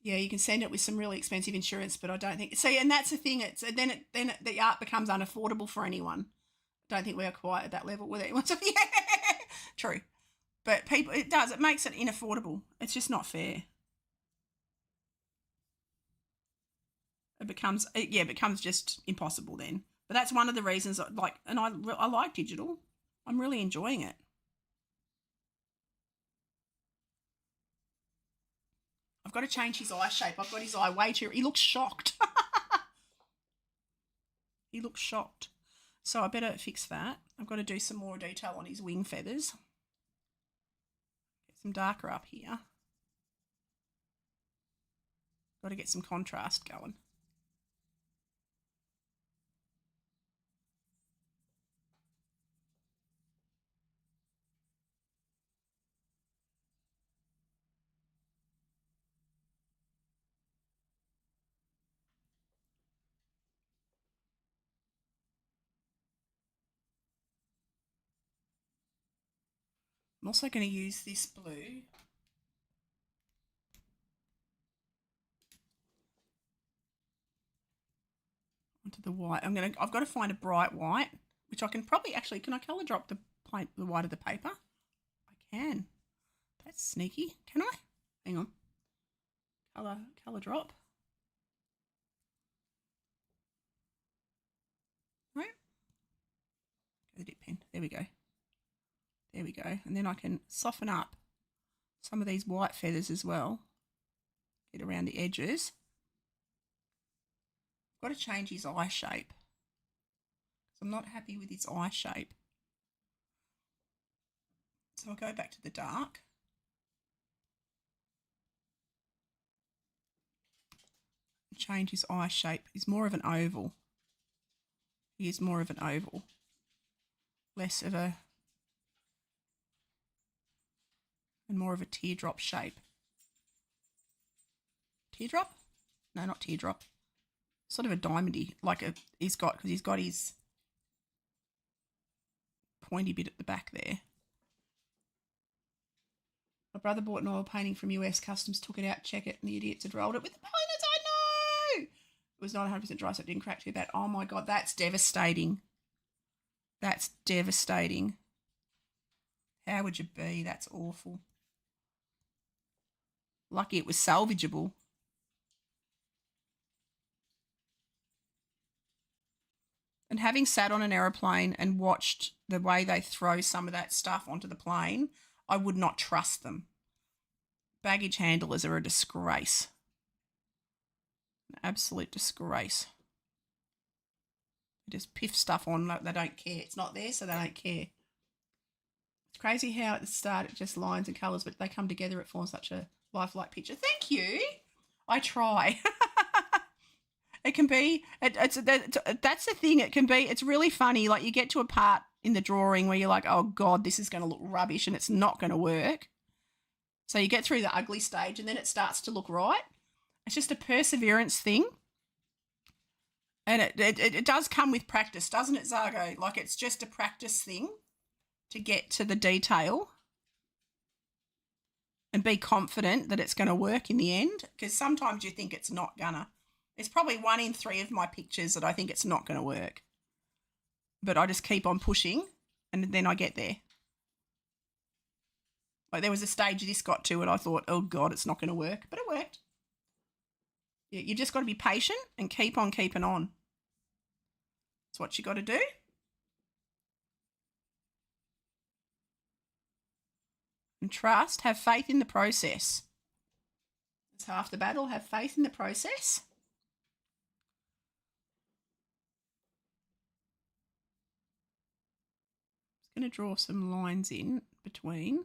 Yeah, you can send it with some really expensive insurance, but I don't think. See, and that's the thing. Then the art becomes unaffordable for anyone. I don't think we are quite at that level with anyone. So yeah, true. But it makes it inaffordable. It's just not fair. It becomes just impossible then. But that's one of the reasons I like digital. I'm really enjoying it. I've got to change his eye shape. I've got his eye way too. He looks shocked. He looks shocked. So I better fix that. I've got to do some more detail on his wing feathers. Get some darker up here. Got to get some contrast going. I'm also going to use this blue onto the white. I've got to find a bright white, which I can probably actually, can I colour drop the white of the paper? I can. That's sneaky. Can I? Hang on. Colour drop. Right. The dip pen. There we go. There we go. And then I can soften up some of these white feathers as well. Get around the edges. I've got to change his eye shape. I'm not happy with his eye shape. So I'll go back to the dark. Change his eye shape. He's more of an oval. He is more of an oval. Less of a, and more of a teardrop shape. Teardrop? No, not teardrop. Sort of a diamondy, because he's got his pointy bit at the back there. My brother bought an oil painting from US Customs, took it out, check it, and the idiots had rolled it with the pointers. I know! It was not 100% dry, so it didn't crack too bad. Oh my God, that's devastating. That's devastating. How would you be? That's awful. Lucky it was salvageable. And having sat on an aeroplane and watched the way they throw some of that stuff onto the plane, I would not trust them. Baggage handlers are a disgrace. An absolute disgrace. They just piff stuff on like they don't care. It's not there, so they don't care. It's crazy how at the start it just lines and colours, but they come together, it forms such a lifelike picture. Thank you. I try. It can be, that's the thing, it can be, it's really funny. Like you get to a part in the drawing where you're like, oh God, this is going to look rubbish and it's not going to work. So you get through the ugly stage and then it starts to look right. It's just a perseverance thing. And it does come with practice, doesn't it, Zargo? Like it's just a practice thing to get to the detail and be confident that it's going to work in the end, because sometimes you think it's not gonna. There's probably 1 in 3 of my pictures that I think it's not going to work. But I just keep on pushing and then I get there. Like there was a stage this got to and I thought, oh God, it's not going to work. But it worked. You've just got to be patient and keep on keeping on. That's what you got to do. And trust, have faith in the process. It's half the battle. Have faith in the process. I'm going to draw some lines in between.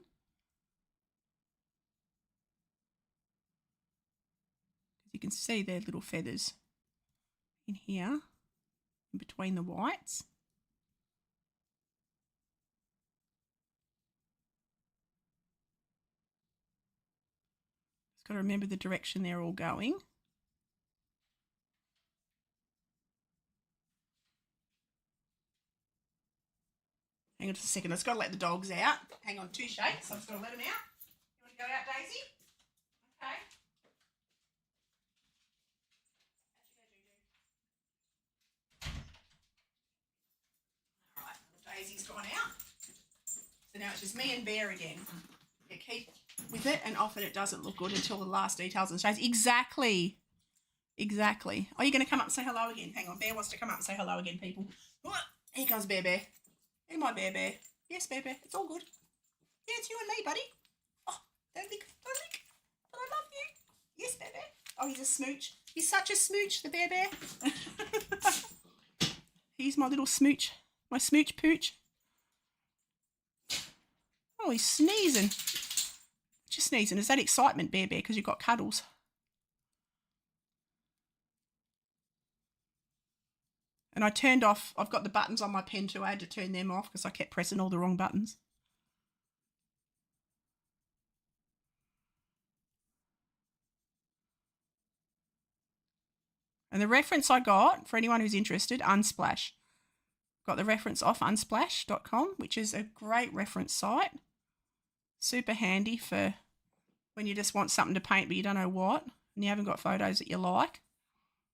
You can see their little feathers in here, in between the whites. Just got to remember the direction they're all going. Hang on just a second. I've just got to let the dogs out. Hang on, 2 shakes. I've just got to let them out. You want to go out, Daisy? Okay. All right, Daisy's gone out. So now it's just me and Bear again. Yeah, keep with it, and often it doesn't look good until the last details and shades. Exactly. Exactly. Are you going to come up and say hello again? Hang on. Bear wants to come up and say hello again, people. Here comes Bear Bear. Hey, my Bear Bear. Yes, Bear Bear. It's all good. Yeah, it's you and me, buddy. Oh, don't lick. Don't lick. But I love you. Yes, Bear Bear. Oh, he's a smooch. He's such a smooch, the Bear Bear. He's my little smooch. My smooch pooch. Oh, he's sneezing. Just sneezing. Is that excitement, Bear Bear, because you've got cuddles? And I turned off, I've got the buttons on my pen too. I had to turn them off because I kept pressing all the wrong buttons. And the reference I got, for anyone who's interested, Unsplash. Got the reference off unsplash.com, which is a great reference site. Super handy for when you just want something to paint but you don't know what, and you haven't got photos that you like.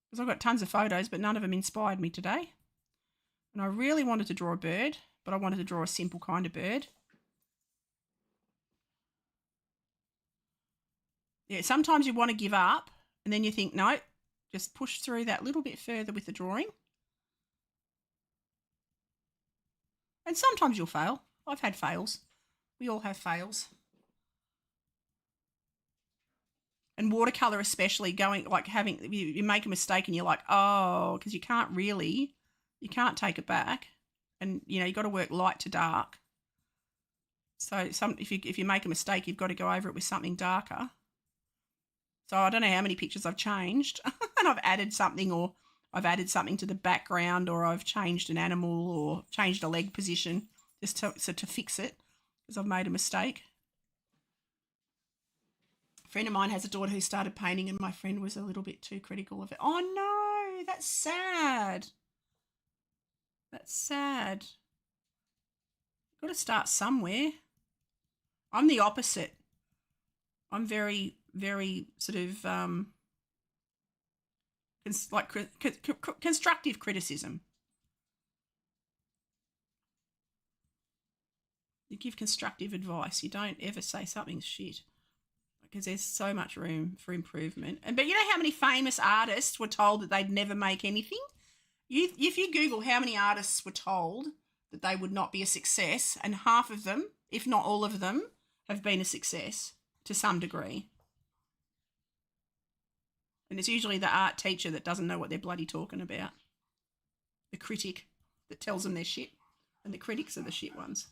Because I've got tons of photos, but none of them inspired me today. And I really wanted to draw a bird, but I wanted to draw a simple kind of bird. Yeah, sometimes you want to give up, and then you think, no, just push through that little bit further with the drawing. And sometimes you'll fail. I've had fails. We all have fails. And watercolour especially, going like having, you make a mistake and you're like, oh, because you can't take it back. And, you know, you've got to work light to dark. So if you make a mistake, you've got to go over it with something darker. So I don't know how many pictures I've changed and I've added something, or I've added something to the background, or I've changed an animal or changed a leg position just to fix it because I've made a mistake. A friend of mine has a daughter who started painting and my friend was a little bit too critical of it. Oh no, that's sad. That's sad. You've got to start somewhere. I'm the opposite. I'm very, very sort of constructive criticism. You give constructive advice. You don't ever say something's shit, because there's so much room for improvement. But you know how many famous artists were told that they'd never make anything, If you Google how many artists were told that they would not be a success, and half of them, if not all of them, have been a success to some degree. And it's usually the art teacher that doesn't know what they're bloody talking about. The critic that tells them they're shit, and the critics are the shit ones.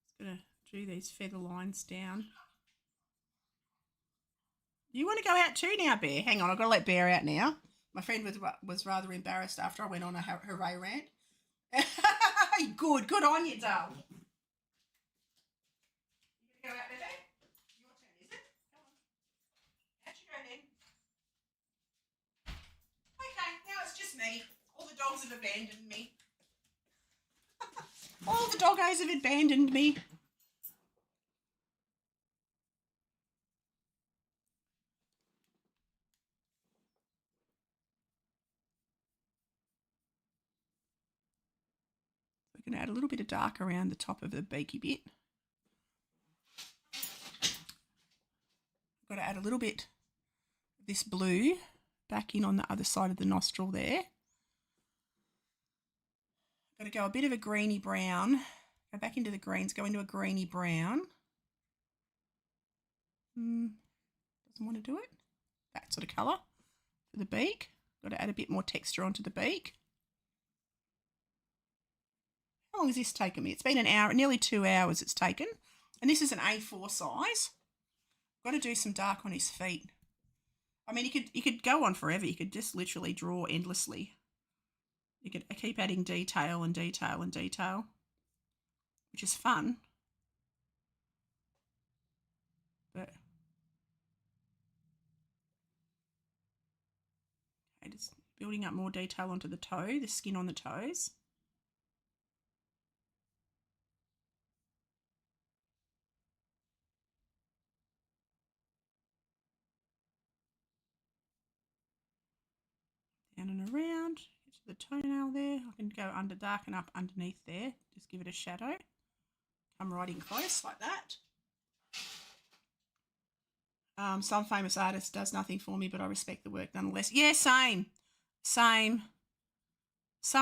Just gonna do these feather lines down. You want to go out too now, Bear? Hang on, I've got to let Bear out now. My friend was rather embarrassed after I went on a hooray rant. Good on you, darling. You gonna go out, baby? Your turn, is it? Come on. Out you go then. Okay, now it's just me. All the dogs have abandoned me. All the doggos have abandoned me. We're going to add a little bit of dark around the top of the beaky bit. I've got to add a little bit of this blue back in on the other side of the nostril there. Got to go a bit of a greeny brown. Go back into the greens, go into a greeny brown. Doesn't want to do it. That sort of colour for the beak. Got to add a bit more texture onto the beak. How long has this taken me? It's been an hour, nearly 2 hours it's taken. And this is an A4 size. Got to do some dark on his feet. I mean, you could go on forever. You could just literally draw endlessly. You could keep adding detail and detail and detail, which is fun. But okay, just building up more detail onto the toe, the skin on the toes. Down and around, get to the toenail there. I can go darken up underneath there, just give it a shadow. Come right in close like that. Some famous artist does nothing for me, but I respect the work nonetheless. Yeah, same. Some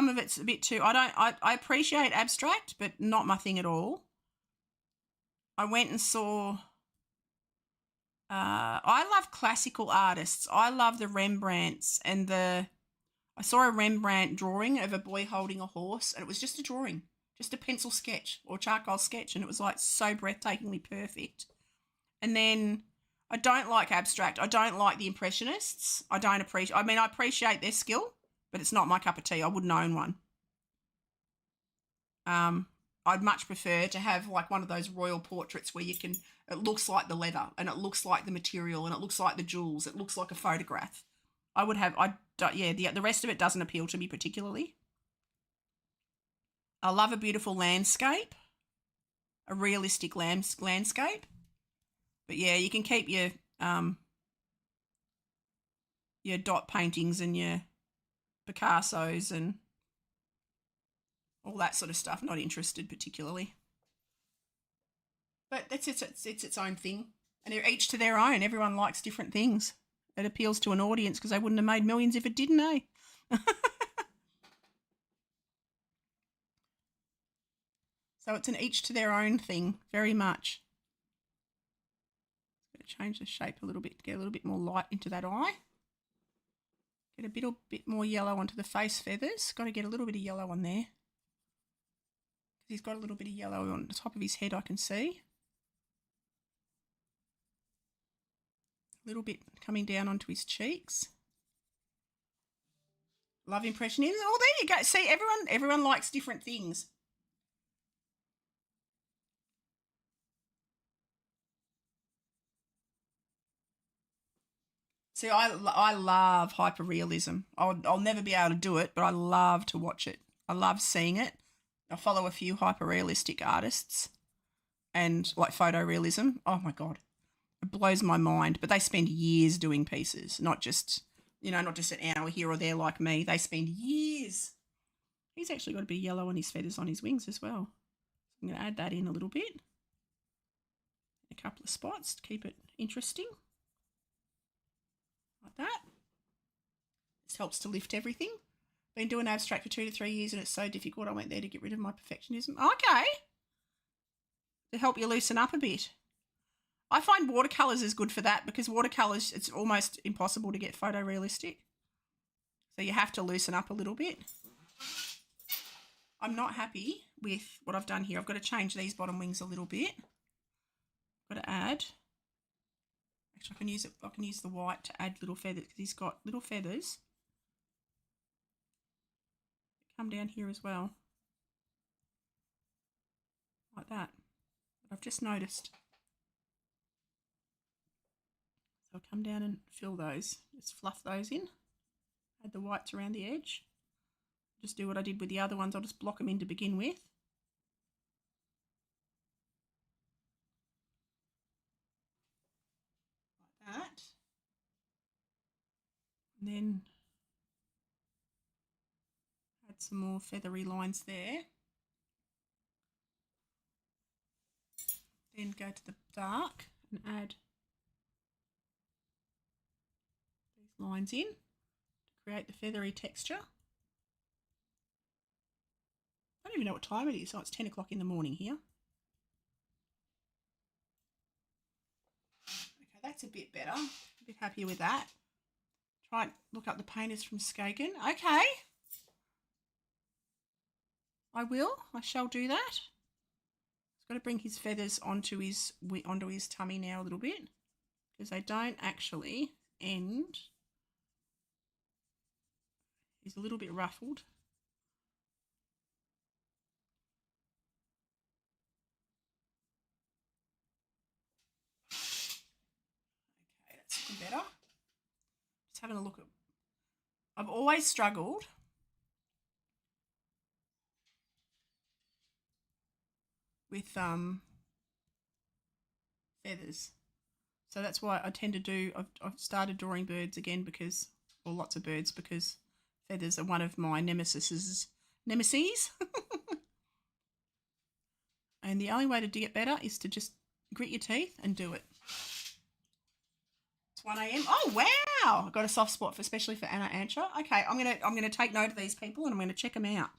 of it's a bit too. I appreciate abstract, but not my thing at all. I went and saw. I love classical artists. I love the Rembrandts and I saw a Rembrandt drawing of a boy holding a horse, and it was just a drawing, just a pencil sketch or charcoal sketch, and it was like so breathtakingly perfect. And then I don't like abstract. I don't like the Impressionists. I appreciate their skill, but it's not my cup of tea. I wouldn't own one. I'd much prefer to have like one of those royal portraits where it looks like the leather and it looks like the material and it looks like the jewels. It looks like a photograph. The rest of it doesn't appeal to me particularly. I love a beautiful landscape, a realistic landscape. But yeah, you can keep your dot paintings and your Picassos and all that sort of stuff. Not interested particularly. But it's its own thing. And they're each to their own. Everyone likes different things. It appeals to an audience because they wouldn't have made millions if it didn't, eh? So it's an each to their own thing, very much. Going to change the shape a little bit, get a little bit more light into that eye. Get a bit more yellow onto the face feathers. Got to get a little bit of yellow on there. He's got a little bit of yellow on the top of his head, I can see. A little bit coming down onto his cheeks. Love Impressionism. Oh, there you go. See, everyone likes different things. See, I love hyperrealism. I'll never be able to do it, but I love to watch it. I love seeing it. I follow a few hyperrealistic artists and like photorealism. Oh my God. It blows my mind. But they spend years doing pieces, not just an hour here or there like me. They spend years. He's actually got a bit of yellow on his feathers on his wings as well. I'm going to add that in a little bit. A couple of spots to keep it interesting. Like that. This helps to lift everything. Been doing abstract for 2 to 3 years and it's so difficult. I went there to get rid of my perfectionism. Okay. To help you loosen up a bit. I find watercolours is good for that because watercolours, it's almost impossible to get photorealistic. So you have to loosen up a little bit. I'm not happy with what I've done here. I've got to change these bottom wings a little bit. I've got to add. Actually, I can use the white to add little feathers because he's got little feathers. Come down here as well. Like that. But I've just noticed. So I'll come down and fill those. Just fluff those in. Add the whites around the edge. Just do what I did with the other ones. I'll just block them in to begin with. Like that. And then add some more feathery lines there. Then go to the dark and add these lines in to create the feathery texture. I don't even know what time it is. So it's 10 o'clock in the morning here. Okay, that's a bit better. A bit happier with that. Try and look up the painters from Skagen. Okay. I shall do that. He's got to bring his feathers onto his tummy now a little bit because they don't actually end. He's a little bit ruffled. Okay, that's looking better. Just having a look at. I've always struggled with feathers, so that's why I tend to do. I've started drawing birds again because, or lots of birds because feathers are one of my nemesis. And the only way to get better is to just grit your teeth and do it. It's 1 a.m. Oh wow! I've got a soft spot especially for Anna Ancha. Okay, I'm gonna take note of these people and I'm gonna check them out.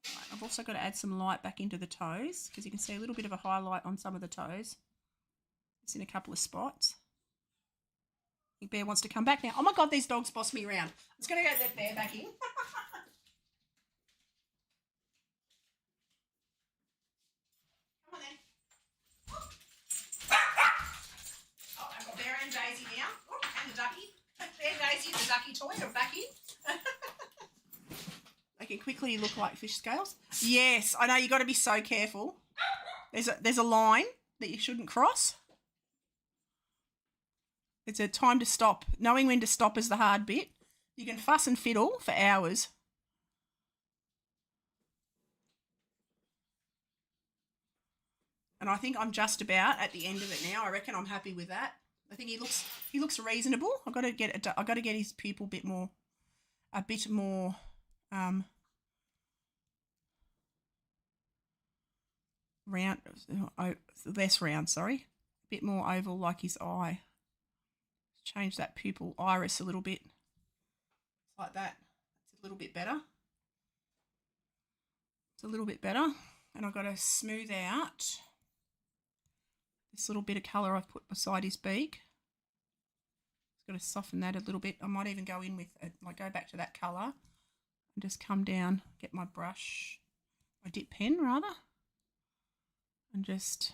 Right, I've also got to add some light back into the toes because you can see a little bit of a highlight on some of the toes. It's in a couple of spots. Big Bear wants to come back now. Oh my God, these dogs boss me around. I'm just going to go let Bear back in. Come on then. Oh, I've got Bear and Daisy now. Oh, and the ducky. Bear, Daisy, and the ducky toy are back in. They can quickly look like fish scales. Yes, I know, you've got to be so careful. There's a line that you shouldn't cross. It's a time to stop. Knowing when to stop is the hard bit. You can fuss and fiddle for hours. And I think I'm just about at the end of it now. I reckon I'm happy with that. I think he looks reasonable. I've got to get his pupil a bit more round, less round, sorry. A bit more oval like his eye. Change that pupil iris a little bit. Like that. It's a little bit better. It's a little bit better. And I've got to smooth out this little bit of colour I've put beside his beak. Just got to soften that a little bit. I might even go in with, go back to that colour and just come down, get my brush, my dip pen rather, and just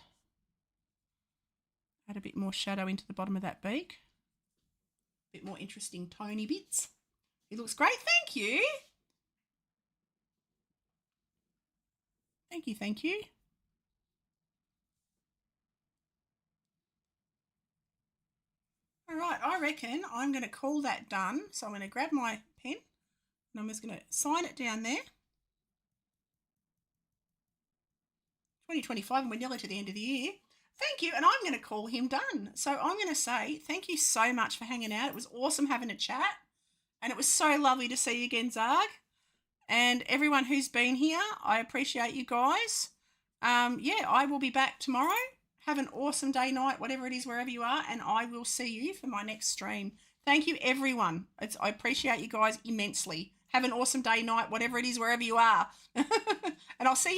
add a bit more shadow into the bottom of that beak. A bit more interesting tony bits. He looks great. Thank you. Thank you, thank you. All right, I reckon I'm going to call that done. So I'm going to grab my pen and I'm just going to sign it down there. 2025 and we're nearly to the end of the year. Thank you, and I'm going to call him done. So I'm going to say thank you so much for hanging out. It was awesome having a chat. And it was so lovely to see you again, Zag. And everyone who's been here, I appreciate you guys. Yeah, I will be back tomorrow. Have an awesome day, night, whatever it is, wherever you are, and I will see you for my next stream. Thank you, everyone. I appreciate you guys immensely. Have an awesome day, night, whatever it is, wherever you are. And I'll see you next